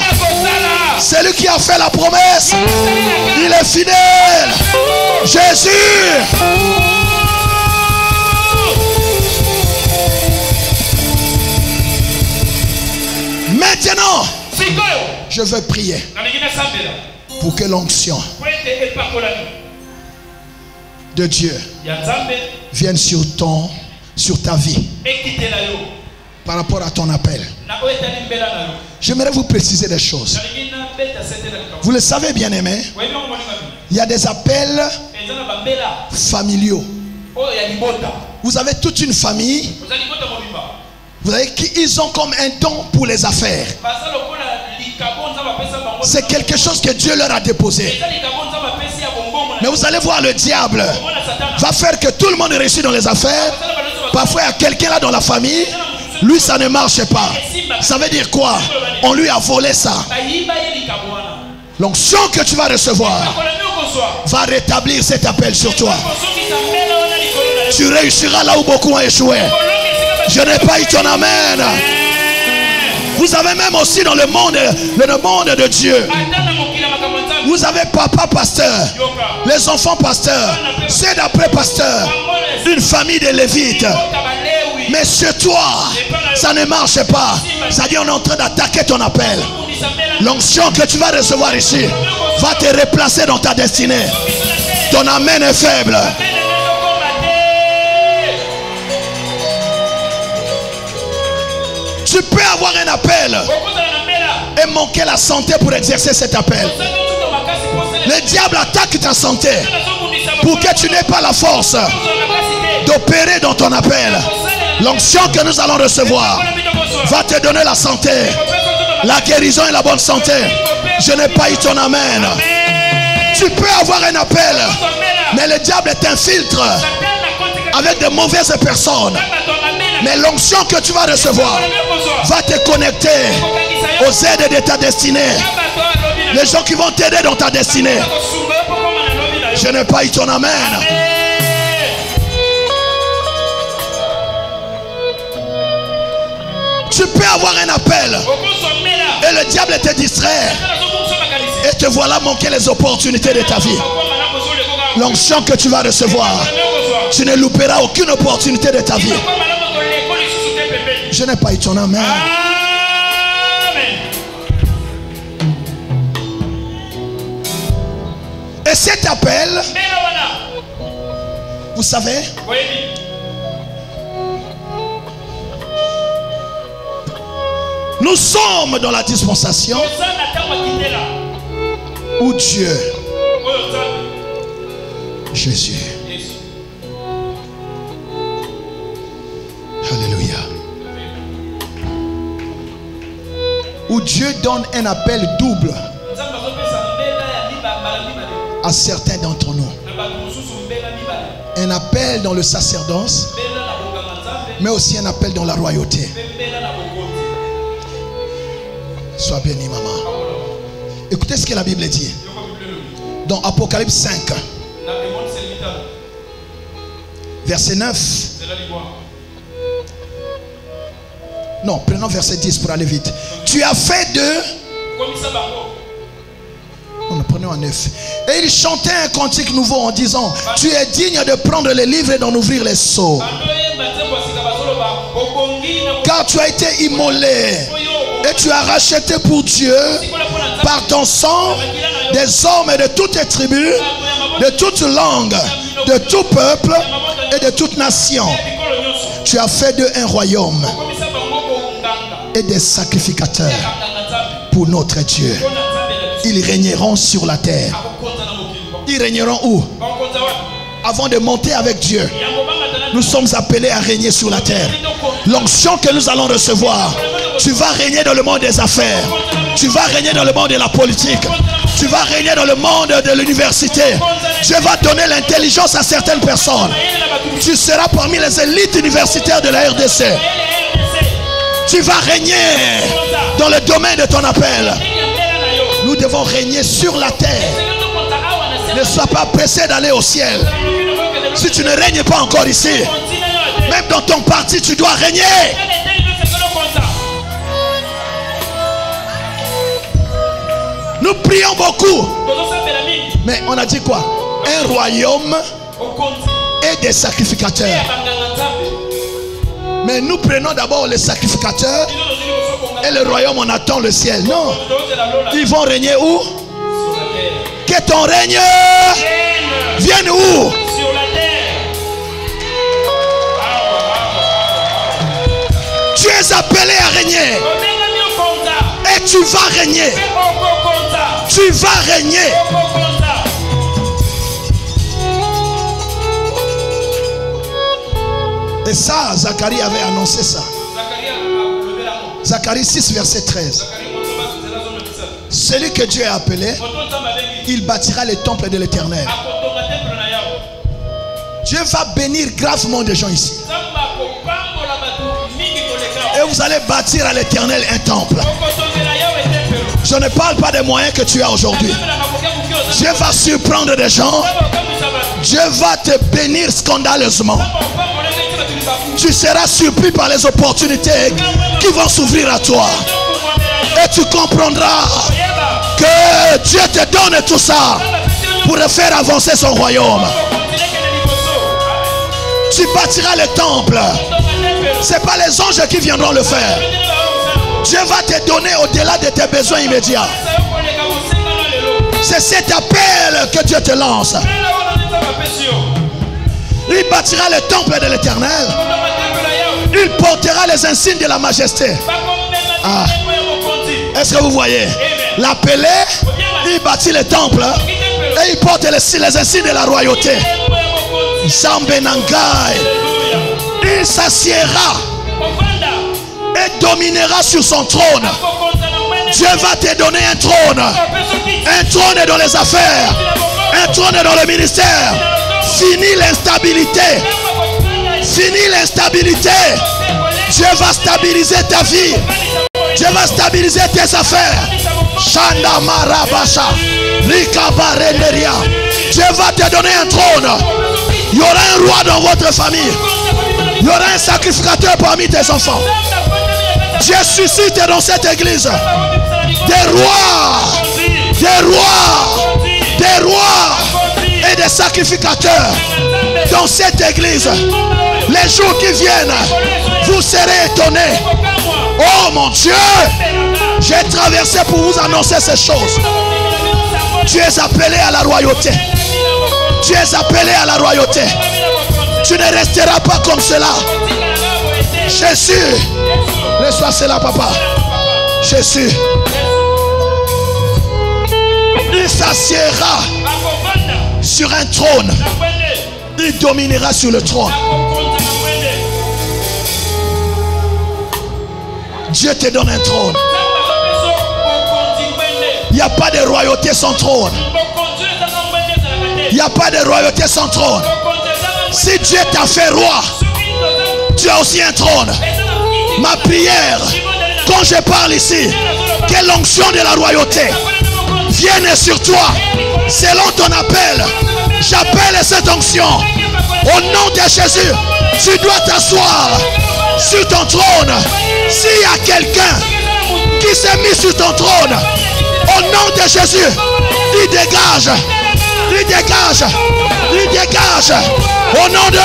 C'est lui qui a fait la promesse. Il est fidèle. Jésus. Maintenant, je veux prier pour que l'onction de Dieu vienne sur ta vie par rapport à ton appel. J'aimerais vous préciser des choses. Vous le savez, bien aimé, il y a des appels familiaux. Vous avez toute une famille. Vous savez qu'ils ont comme un don pour les affaires. C'est quelque chose que Dieu leur a déposé. Mais vous allez voir, le diable va faire que tout le monde réussit dans les affaires. Parfois il y a quelqu'un là dans la famille, lui ça ne marche pas. Ça veut dire quoi? On lui a volé ça. L'onction que tu vas recevoir va rétablir cet appel sur toi. Tu réussiras là où beaucoup ont échoué. Je n'ai pas eu ton amen. Vous avez même aussi dans le monde de Dieu, vous avez papa pasteur, les enfants pasteurs, c'est d'après pasteur, une famille de lévites. Mais chez toi, ça ne marche pas. Ça dit on est en train d'attaquer ton appel. L'onction que tu vas recevoir ici va te replacer dans ta destinée. Ton amen est faible. Tu peux avoir un appel et manquer la santé pour exercer cet appel. Le diable attaque ta santé pour que tu n'aies pas la force d'opérer dans ton appel. L'onction que nous allons recevoir va te donner la santé, la guérison et la bonne santé. Je n'ai pas eu ton amen. Tu peux avoir un appel, mais le diable t'infiltre avec de mauvaises personnes. Mais l'onction que tu vas recevoir va te connecter aux aides de ta destinée. Les gens qui vont t'aider dans ta destinée. Je n'ai pas eu ton amen. Tu peux avoir un appel et le diable te distrait et te voilà manquer les opportunités de ta vie. L'onction que tu vas recevoir, tu ne louperas aucune opportunité de ta vie. Je n'ai pas eu ton amen. Et cet appel, vous savez, nous sommes dans la dispensation où Dieu, Jésus, alléluia, où Dieu donne un appel double à certains d'entre nous. Un appel dans le sacerdoce, mais aussi un appel dans la royauté. Sois béni, maman. Écoutez ce que la Bible dit. Dans Apocalypse 5, verset 9. Non, prenons verset 10 pour aller vite. Tu as fait de... Nous prenons un 9. Et il chantait un cantique nouveau en disant: tu es digne de prendre les livres et d'en ouvrir les sceaux. Car tu as été immolé et tu as racheté pour Dieu par ton sang des hommes et de toutes les tribus, de toute langue, de tout peuple et de toute nation. Tu as fait d'eux un royaume et des sacrificateurs pour notre Dieu. Ils régneront sur la terre. Ils régneront où? Avant de monter avec Dieu, nous sommes appelés à régner sur la terre. L'onction que nous allons recevoir, tu vas régner dans le monde des affaires, tu vas régner dans le monde de la politique, tu vas régner dans le monde de l'université. Dieu va donner l'intelligence à certaines personnes. Tu seras parmi les élites universitaires de la RDC. Tu vas régner dans le domaine de ton appel. Nous devons régner sur la terre. Ne sois pas pressé d'aller au ciel. Si tu ne règnes pas encore ici, même dans ton parti, tu dois régner. Nous prions beaucoup. Mais on a dit quoi? Un royaume et des sacrificateurs. Mais nous prenons d'abord les sacrificateurs et le royaume, on attend le ciel. Non. Ils vont régner où? Que ton règne vienne où? Tu es appelé à régner. Et tu vas régner. Tu vas régner. Et ça, Zacharie avait annoncé ça. Zacharie 6, verset 13. Celui que Dieu a appelé, il bâtira les temples de l'Éternel. Dieu va bénir gravement des gens ici. Et vous allez bâtir à l'Éternel un temple. Je ne parle pas des moyens que tu as aujourd'hui. Dieu va surprendre des gens. Dieu va te bénir scandaleusement. Tu seras surpris par les opportunités qui vont s'ouvrir à toi. Et tu comprendras que Dieu te donne tout ça pour faire avancer son royaume. Tu bâtiras le temple. Ce n'est pas les anges qui viendront le faire. Dieu va te donner au-delà de tes besoins immédiats. C'est cet appel que Dieu te lance. Il bâtira le temple de l'Éternel. Il portera les insignes de la majesté. Ah. Est-ce que vous voyez? L'appelé, il bâtit le temple et il porte les insignes de la royauté. Il s'assiera et dominera sur son trône. Dieu va te donner un trône. Un trône dans les affaires. Un trône dans le ministère. Fini l'instabilité. Fini l'instabilité. Dieu va stabiliser ta vie. Dieu va stabiliser tes affaires. Shanda Marabasha. Rikabareneria. Dieu va te donner un trône. Il y aura un roi dans votre famille. Il y aura un sacrificateur parmi tes enfants. Dieu suscite dans cette église des rois, des rois, des rois et des sacrificateurs. Dans cette église, les jours qui viennent, vous serez étonnés. Oh mon Dieu, j'ai traversé pour vous annoncer ces choses. Tu es appelé à la royauté. Tu es appelé à la royauté. Tu ne resteras pas comme cela. Jésus, laisse-moi cela, papa. Jésus, il s'assiera sur un trône. Il dominera sur le trône. Dieu te donne un trône. Il n'y a pas de royauté sans trône. n'y a pas de royauté sans trône. Si Dieu t'a fait roi, tu as aussi un trône. Ma prière, quand je parle ici, que l'onction de la royauté vienne sur toi selon ton appel. J'appelle cette onction au nom de Jésus. Tu dois t'asseoir sur ton trône. S'il y a quelqu'un qui s'est mis sur ton trône, au nom de Jésus, il dégage, il dégage, il dégage. Au nom de...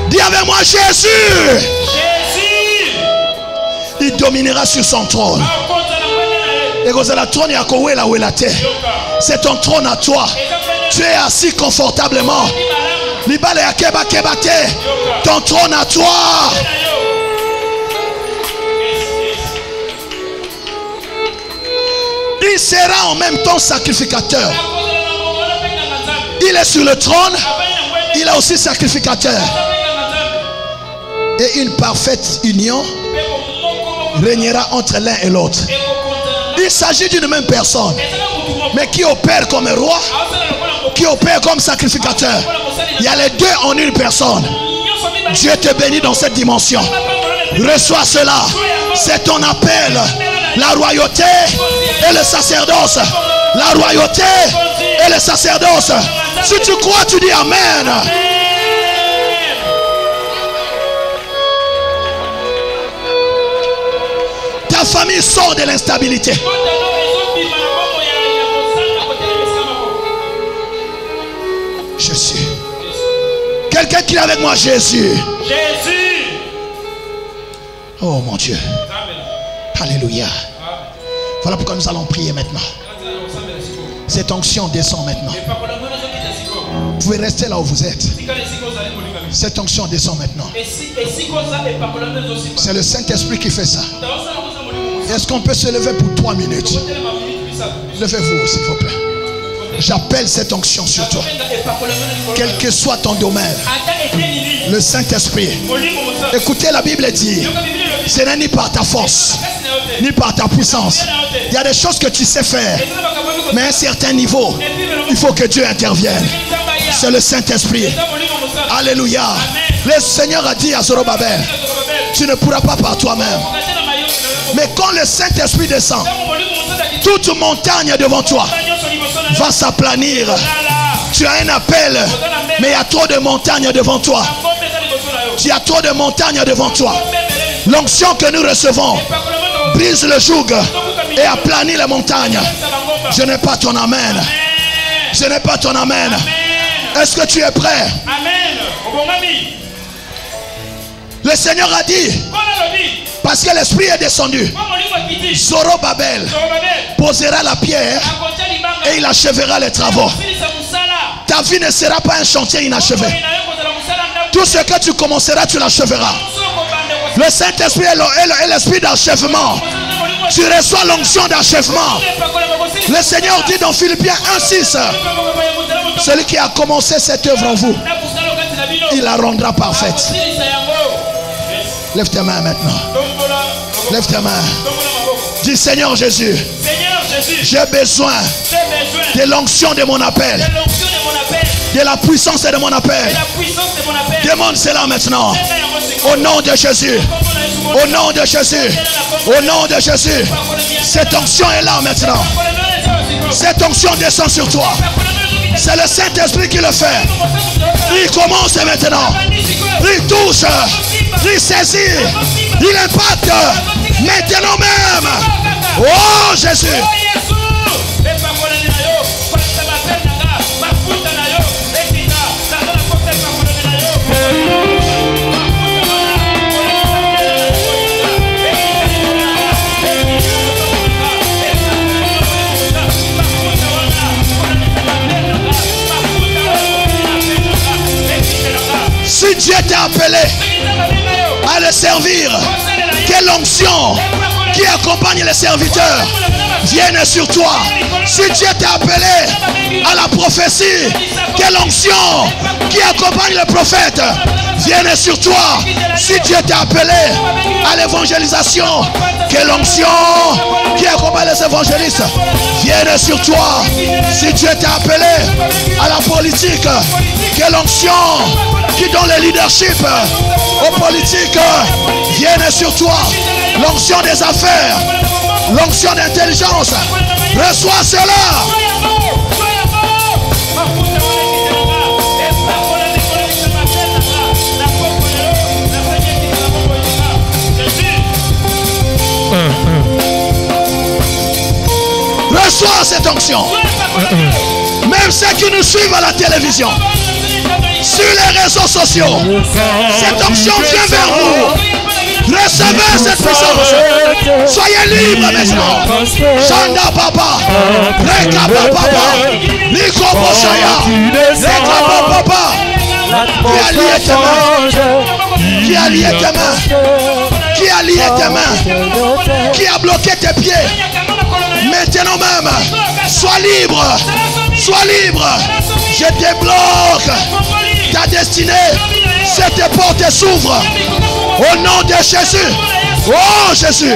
Dis avec moi, Jésus. Il dominera sur son trône. C'est ton trône à toi. Tu es assis confortablement. Ton trône à toi. Il sera en même temps sacrificateur. Il est sur le trône. Il est aussi sacrificateur. Et une parfaite union régnera entre l'un et l'autre. Il s'agit d'une même personne, mais qui opère comme roi, qui opère comme sacrificateur. Il y a les deux en une personne. Dieu te bénit dans cette dimension. Reçois cela. C'est ton appel. La royauté et le sacerdoce. La royauté et le sacerdoce. Si tu crois, tu dis Amen. Ta famille sort de l'instabilité. Jésus. Quelqu'un qui est avec moi, Jésus. Jésus. Oh mon Dieu. Alléluia. Voilà pourquoi nous allons prier maintenant. Cette onction descend maintenant. Vous pouvez rester là où vous êtes. Cette onction descend maintenant. C'est le Saint-Esprit qui fait ça. Est-ce qu'on peut se lever pour 3 minutes? Levez-vous s'il vous plaît. J'appelle cette onction sur toi. Quel que soit ton domaine, le Saint-Esprit. Écoutez, la Bible dit, ce n'est ni par ta force, ni par ta puissance. Il y a des choses que tu sais faire, mais à un certain niveau, il faut que Dieu intervienne. C'est le Saint-Esprit. Alléluia. Le Seigneur a dit à Zorobabel, tu ne pourras pas par toi-même. Mais quand le Saint-Esprit descend, toute montagne devant toi va s'aplanir. Tu as un appel, mais il y a trop de montagnes devant toi. Tu as trop de montagnes devant toi. L'onction que nous recevons brise le joug et aplanit les montagnes. Je n'ai pas ton amen. Je n'ai pas ton amen. Est-ce que tu es prêt? Le Seigneur a dit, parce que l'Esprit est descendu, Zorobabel posera la pierre et il achèvera les travaux. Ta vie ne sera pas un chantier inachevé. Tout ce que tu commenceras, tu l'achèveras. Le Saint-Esprit est l'esprit d'achèvement. Tu reçois l'onction d'achèvement. Le Seigneur dit dans Philippiens 1:6, celui qui a commencé cette œuvre en vous, il la rendra parfaite. Lève tes mains maintenant. Lève tes mains. Dis Seigneur Jésus, j'ai besoin de l'onction de mon appel, de la puissance de mon appel. Demande cela maintenant. Au nom de Jésus. Au nom de Jésus. Au nom de Jésus. Cette onction est là maintenant. Cette onction descend sur toi. C'est le Saint-Esprit qui le fait. Il commence maintenant. Il touche. Il saisit. Il impacte. Maintenant même. Oh Jésus. Si Dieu t'a appelé à le servir, quelle onction qui accompagne les serviteurs vienne sur toi. Si Dieu t'a appelé à la prophétie, que l'onction qui accompagne le prophète vienne sur toi. Si Dieu t'a appelé à l'évangélisation, que l'onction qui accompagne les évangélistes vienne sur toi. Si Dieu t'a appelé à la politique, que l'onction qui donne le leadership aux politiques vienne sur toi. L'onction des affaires, l'onction d'intelligence, reçois cela. Reçois cette onction. Même ceux qui nous suivent à la télévision, sur les réseaux sociaux, cette onction vient vers vous. Recevez cette puissance. Soyez libres maintenant. Chanda papa, Reka papa, Liko Boshaya, Reka papa. Qui a lié tes mains? Qui a lié tes mains? Qui a lié tes mains? Qui a bloqué tes pieds? Maintenant même, sois libre. Sois libre. Je débloque ta destinée. Cette porte s'ouvre. Au nom de Jésus. Oh Jésus.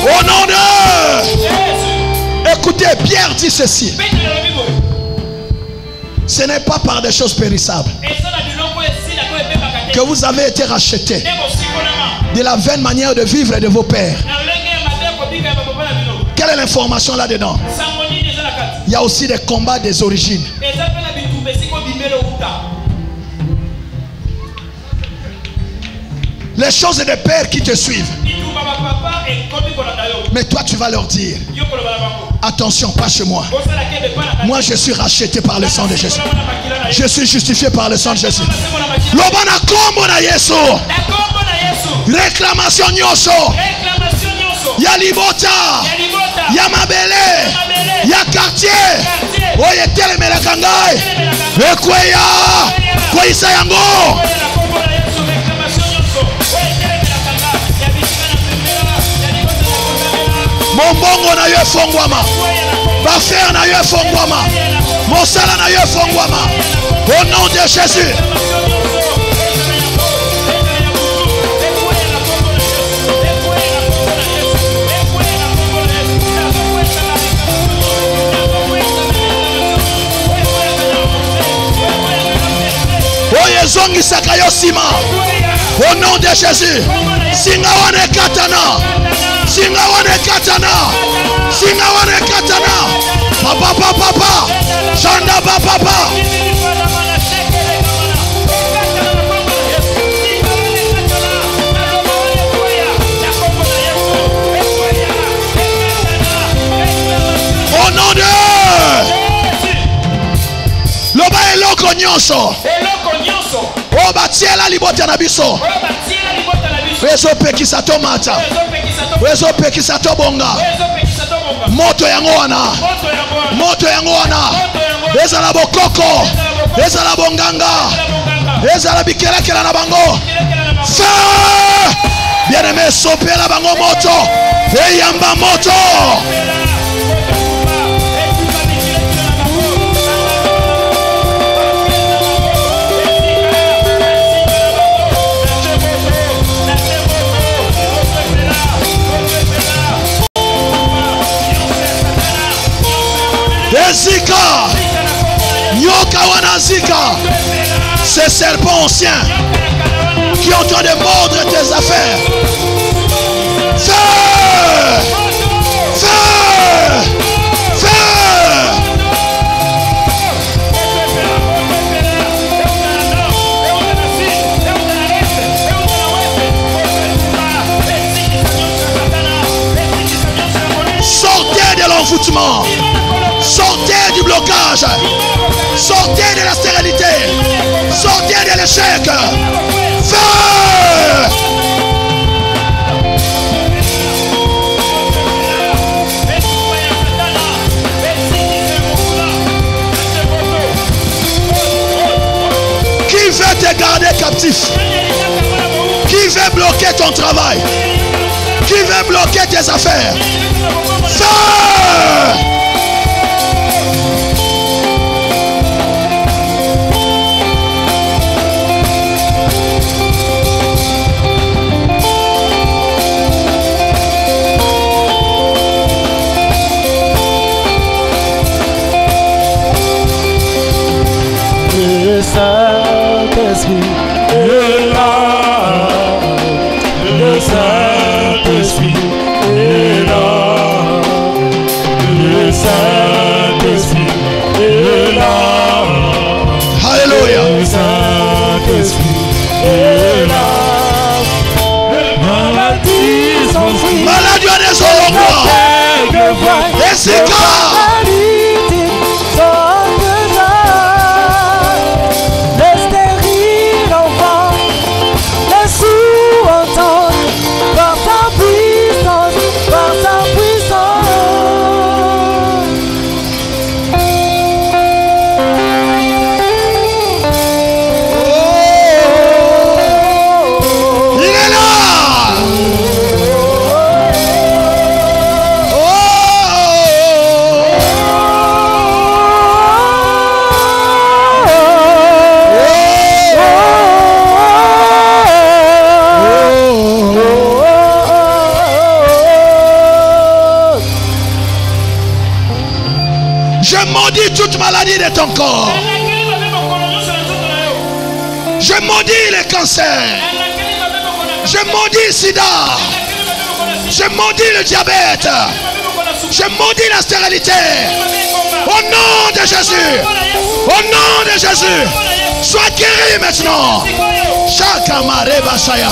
Au nom de... Écoutez, Pierre dit ceci. Ce n'est pas par des choses périssables que vous avez été rachetés de la vaine manière de vivre de vos pères. Quelle est l'information là-dedans? Il y a aussi des combats des origines. Les choses des pères qui te suivent. Mais toi tu vas leur dire, attention, pas chez moi. Moi je suis racheté par le sang de Jésus. Je suis justifié par le sang de Jésus. Lobana kombo na Yesu. Réclamation nyoso. Ya libota. Ya mabele. Ya quartier. Oye telemela kangai. Ekweya. Koisa yango. Mombongo na yo fongwama. Bafer na yo fongwama. Mosala na yo fongwama. Au nom de Jésus. Oye zongi sakayo sima. Au nom de Jésus. Singawane katana. Singawane katana. Singawane katana. Papa papa papa. Chanda papa papa. Au nom de Loba eloko nyonso. O batiela libota na biso. Rezo pekisa tomata. Rezo pekisa tobonga. Moto yango wana. Moto yango wana. Eza la bokoko. Eza la bonganga. Eza la bikelekela na bango. Feu! Bien-aimé, sopela bango moto. Eyamba moto. Zika, Nyoka wana Zika, ces serpents anciens qui ont en train de mordre tes affaires. Feu! Feu! Feu! Sortez de l'envoûtement. Sortez du blocage. Sortez de la stérilité. Sortez de l'échec. Feu! négatif qui veut bloquer ton travail, qui veut bloquer tes affaires. Feu! Le Saint-Esprit est là. Le Saint-Esprit est là. Le Saint-Esprit est là. Alléluia. Le Saint-Esprit est là. Maladie sont frites. Maladie des olombres. Les cigares. Toute maladie de ton corps. Je maudis le cancer. Je maudis le sida. Je maudis le diabète. Je maudis la stérilité. Au nom de Jésus. Au nom de Jésus. Sois guéri maintenant. Shakamare Basaya.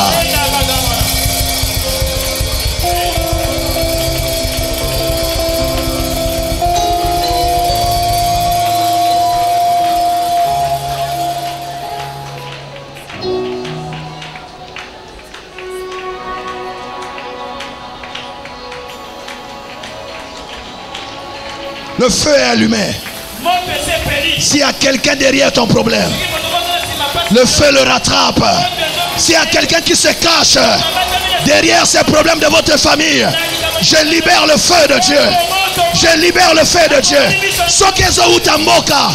Le feu est allumé. S'il y a quelqu'un derrière ton problème, le feu le rattrape. S'il y a quelqu'un qui se cache derrière ces problèmes de votre famille, je libère le feu de Dieu. Je libère le feu de Dieu. Sokezo utamboka,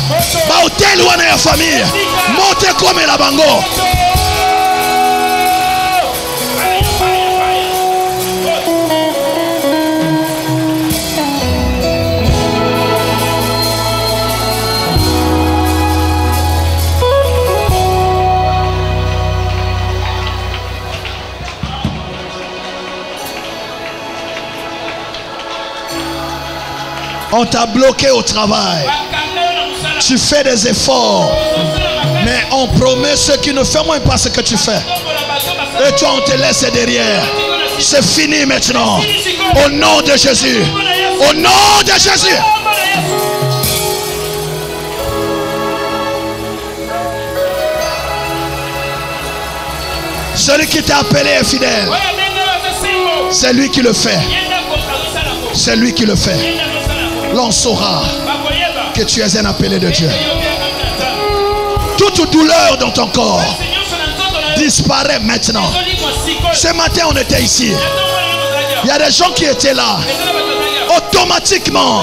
ba hotel wana ya famille, monte comme la bango. On t'a bloqué au travail. Tu fais des efforts. Mais on promet ceux qui ne font même pas ce que tu fais. Et toi on te laisse derrière. C'est fini maintenant. Au nom de Jésus. Au nom de Jésus. Celui qui t'a appelé est fidèle. C'est lui qui le fait. C'est lui qui le fait. L'on saura que tu es un appelé de Dieu. Toute douleur dans ton corps disparaît maintenant. Ce matin on était ici. Il y a des gens qui étaient là. Automatiquement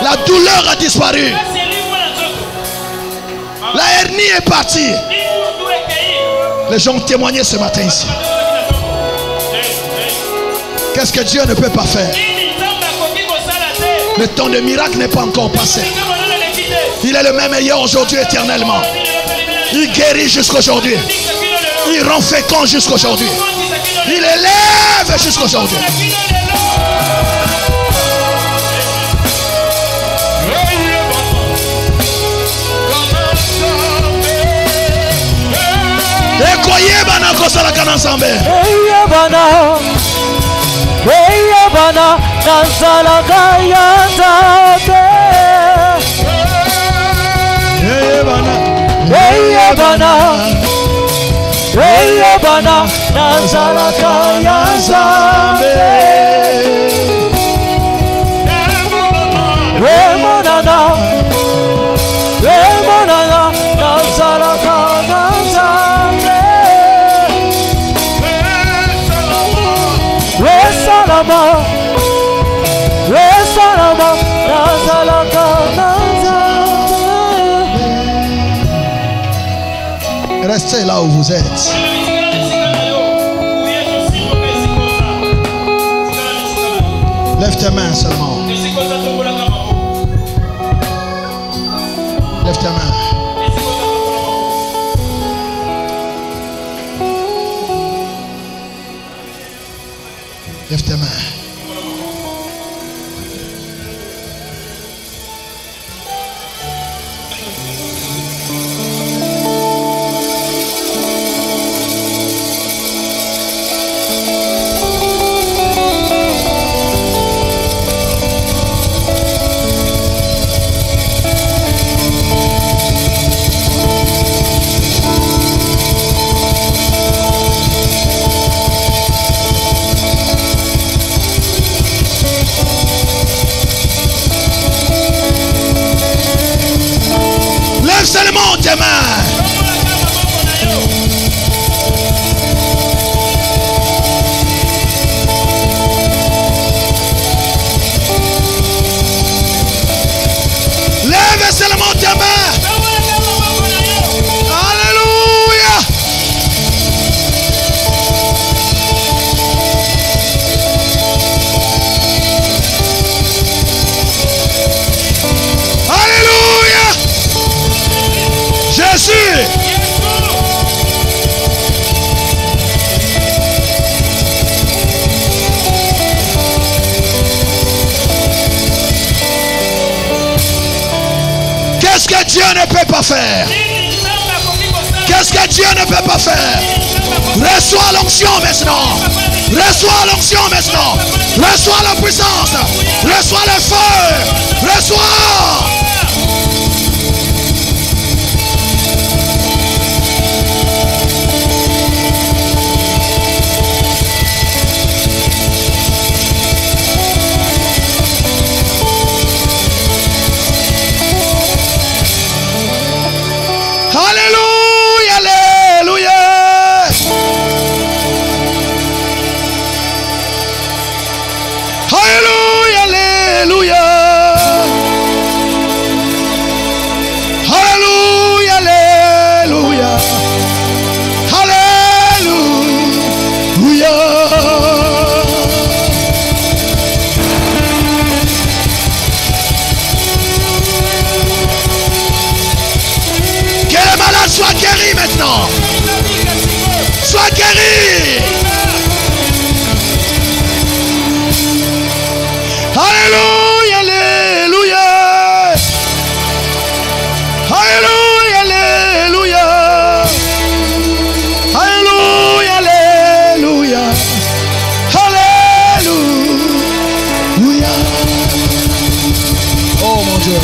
la douleur a disparu. La hernie est partie. Les gens ont témoigné ce matin ici. Qu'est-ce que Dieu ne peut pas faire? Le temps de miracle n'est pas encore passé. Il est le même hier, aujourd'hui, éternellement. Il guérit jusqu'aujourd'hui. Il rend fécond jusqu'aujourd'hui. Il élève jusqu'aujourd'hui. Bana nazalaka yanzabe bana nazalaka yanzabe Remonana nazalaka yanzabe dansez là où vous êtes. Lève tes mains seulement. Lève tes mains. Lève tes mains. Seulement tes mains. Lève seulement tes mains. Alléluia. Alléluia. Jésus. Qu'est-ce que Dieu ne peut pas faire? Qu'est-ce que Dieu ne peut pas faire? Reçois l'onction maintenant. Reçois l'onction maintenant. Reçois la puissance. Reçois le feu. Reçois. Alléluia, alléluia. Alléluia, alléluia. Alléluia, alléluia. Alléluia. Sois guéri maintenant. Sois guéri. Alléluia, alléluia. Alléluia, alléluia. Alléluia, alléluia. Alléluia. Oh mon Dieu.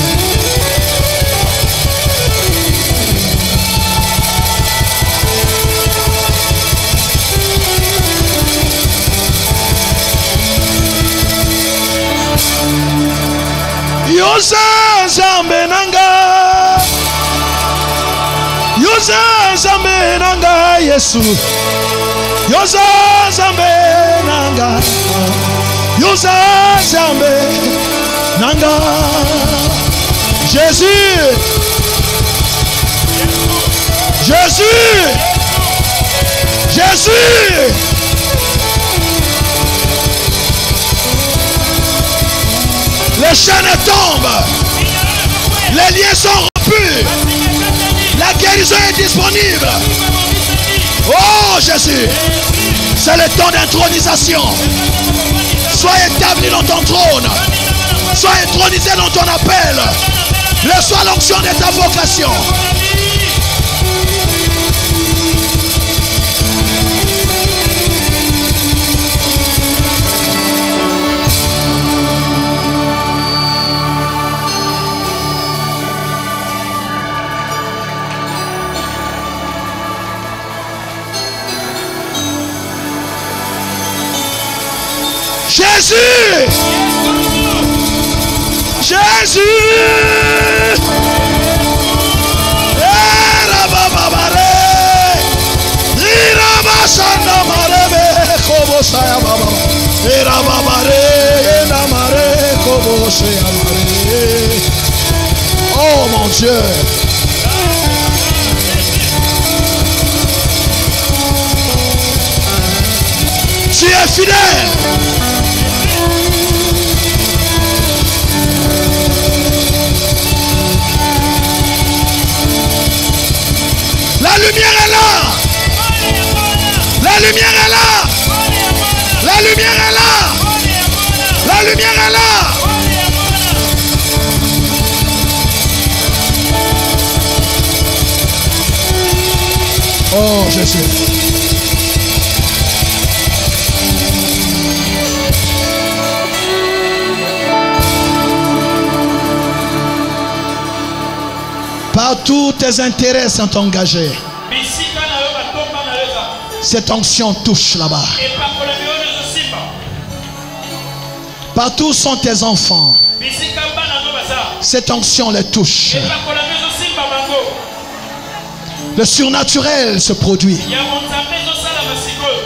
Yoza zambe nanga. Yoza zambe nanga Yesu. Yoza zambe nanga. Yoza zambe nanga. Jésus. Jésus. Jésus. Les chaînes tombent. Les liens sont rompus. La guérison est disponible. Oh Jésus. C'est le temps d'intronisation. Sois établi dans ton trône. Sois intronisé dans ton appel. Reçois l'onction de ta vocation. Jésus. Jésus. Oh mon Dieu. fidèle. La lumière est là. La lumière est là. La lumière est là. La lumière est là. Oh Jésus. Partout tes intérêts sont engagés. Cette onction touche là-bas. Partout sont tes enfants. Cette onction les touche. Le surnaturel se produit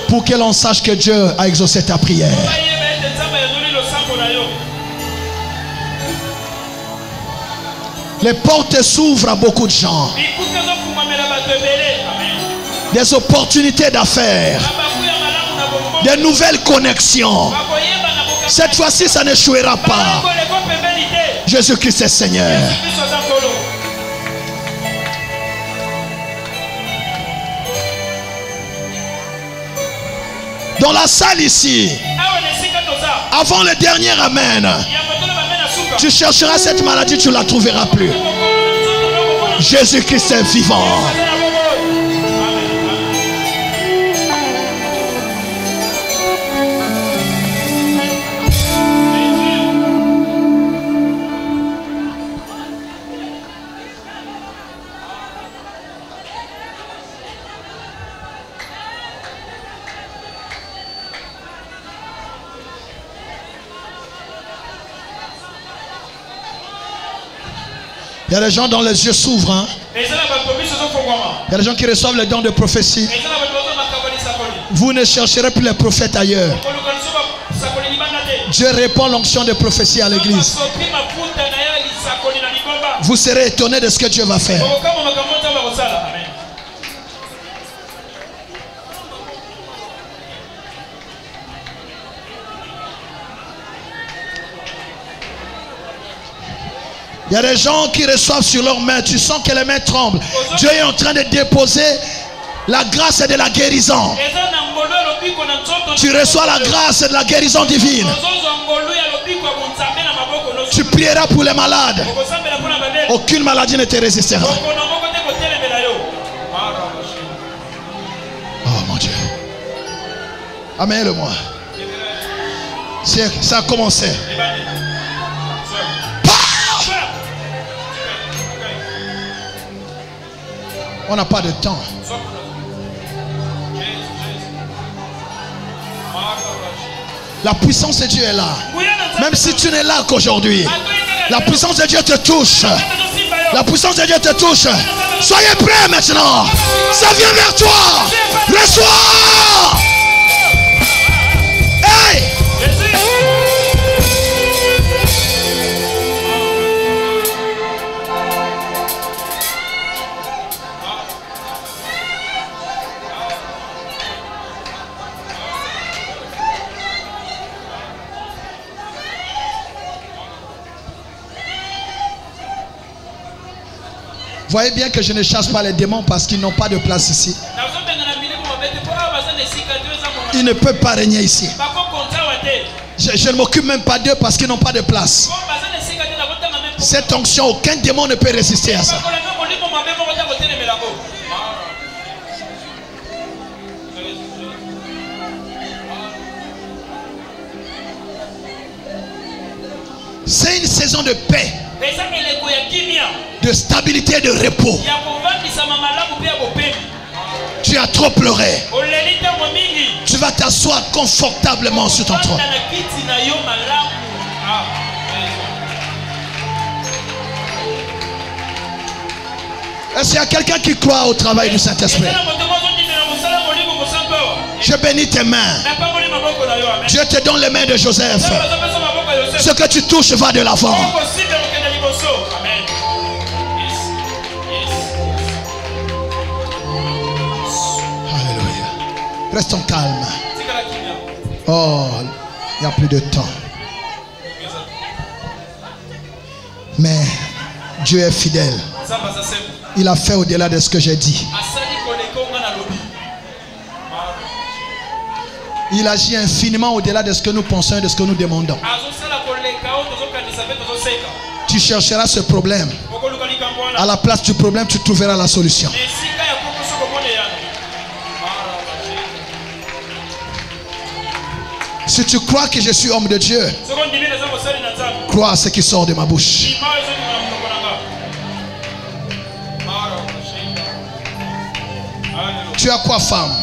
pour que l'on sache que Dieu a exaucé ta prière. Les portes s'ouvrent à beaucoup de gens. Des opportunités d'affaires. Des nouvelles connexions. Cette fois-ci, ça n'échouera pas. Jésus-Christ est Seigneur. Dans la salle ici, avant le dernier Amen, tu chercheras cette maladie, tu ne la trouveras plus. Jésus-Christ est vivant. Il y a des gens dont les yeux s'ouvrent. Hein? Il y a des gens qui reçoivent le don de prophétie. Vous ne chercherez plus les prophètes ailleurs. Dieu répand l'onction de prophétie à l'église. Vous serez étonnés de ce que Dieu va faire. Il y a des gens qui reçoivent sur leurs mains. Tu sens que les mains tremblent. Dieu est en train de déposer la grâce de la guérison. Tu reçois la grâce de la guérison divine. Tu prieras pour les malades. Aucune maladie ne te résistera. Oh mon Dieu. Amen-le-moi. Ça a commencé. On n'a pas de temps. La puissance de Dieu est là. Même si tu n'es là qu'aujourd'hui, la puissance de Dieu te touche. La puissance de Dieu te touche. Soyez prêts maintenant. Ça vient vers toi. Reçois. Hey! Voyez bien que je ne chasse pas les démons parce qu'ils n'ont pas de place ici. Ils ne peuvent pas régner ici. Je ne m'occupe même pas d'eux parce qu'ils n'ont pas de place. Cette onction, aucun démon ne peut résister à ça. C'est une saison de paix, de stabilité et de repos. Tu as trop pleuré. Tu vas t'asseoir confortablement sur ton trône. Est-ce qu'il y a quelqu'un qui croit au travail du Saint-Esprit? Je bénis tes mains. Dieu te donne les mains de Joseph. Ce que tu touches va de l'avant. Alléluia. Restons calmes. Oh, il n'y a plus de temps. Mais Dieu est fidèle. Il a fait au-delà de ce que j'ai dit. Il agit infiniment au-delà de ce que nous pensons et de ce que nous demandons. Tu chercheras ce problème. À la place du problème, tu trouveras la solution. Si tu crois que je suis homme de Dieu, crois à ce qui sort de ma bouche. Tu as quoi, femme?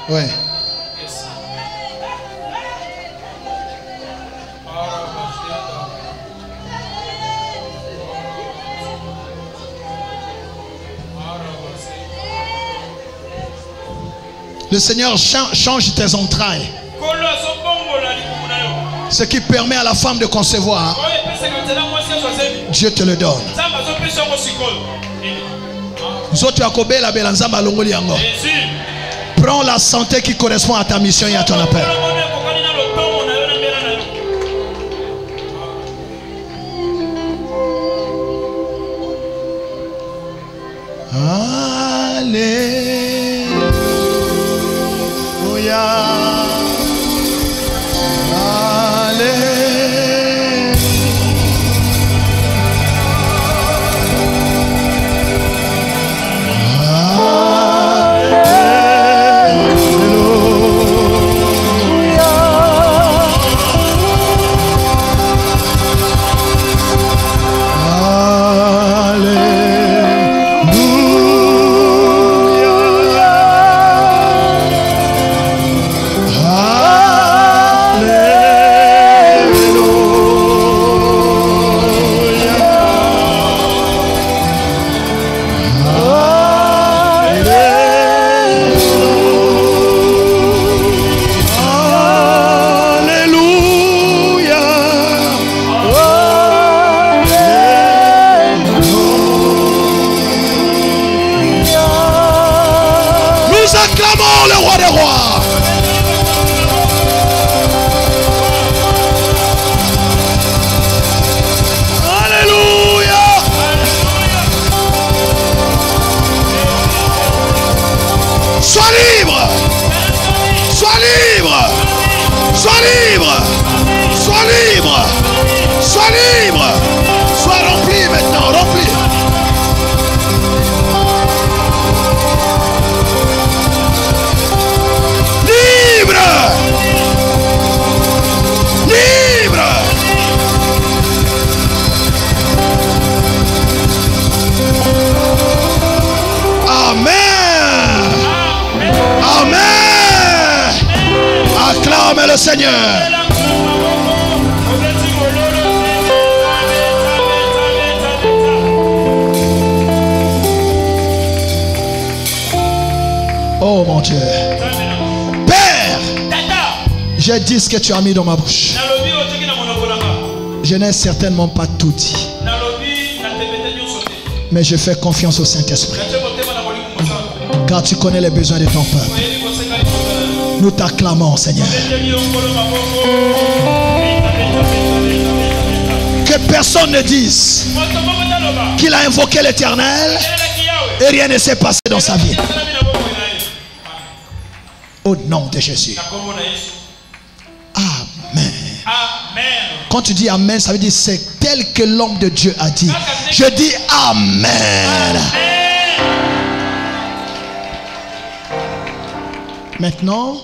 Oui. Le Seigneur change tes entrailles. Ce qui permet à la femme de concevoir, Dieu te le donne. Prends la santé qui correspond à ta mission et à ton appel. Le Seigneur. Oh mon Dieu. Père, j'ai dit ce que tu as mis dans ma bouche. Je n'ai certainement pas tout dit, mais je fais confiance au Saint-Esprit, car tu connais les besoins de ton peuple. Nous t'acclamons, Seigneur. Que personne ne dise qu'il a invoqué l'Éternel et rien ne s'est passé dans sa vie. Au nom de Jésus. Amen. Quand tu dis Amen, ça veut dire c'est tel que l'homme de Dieu a dit. Je dis Amen. Maintenant,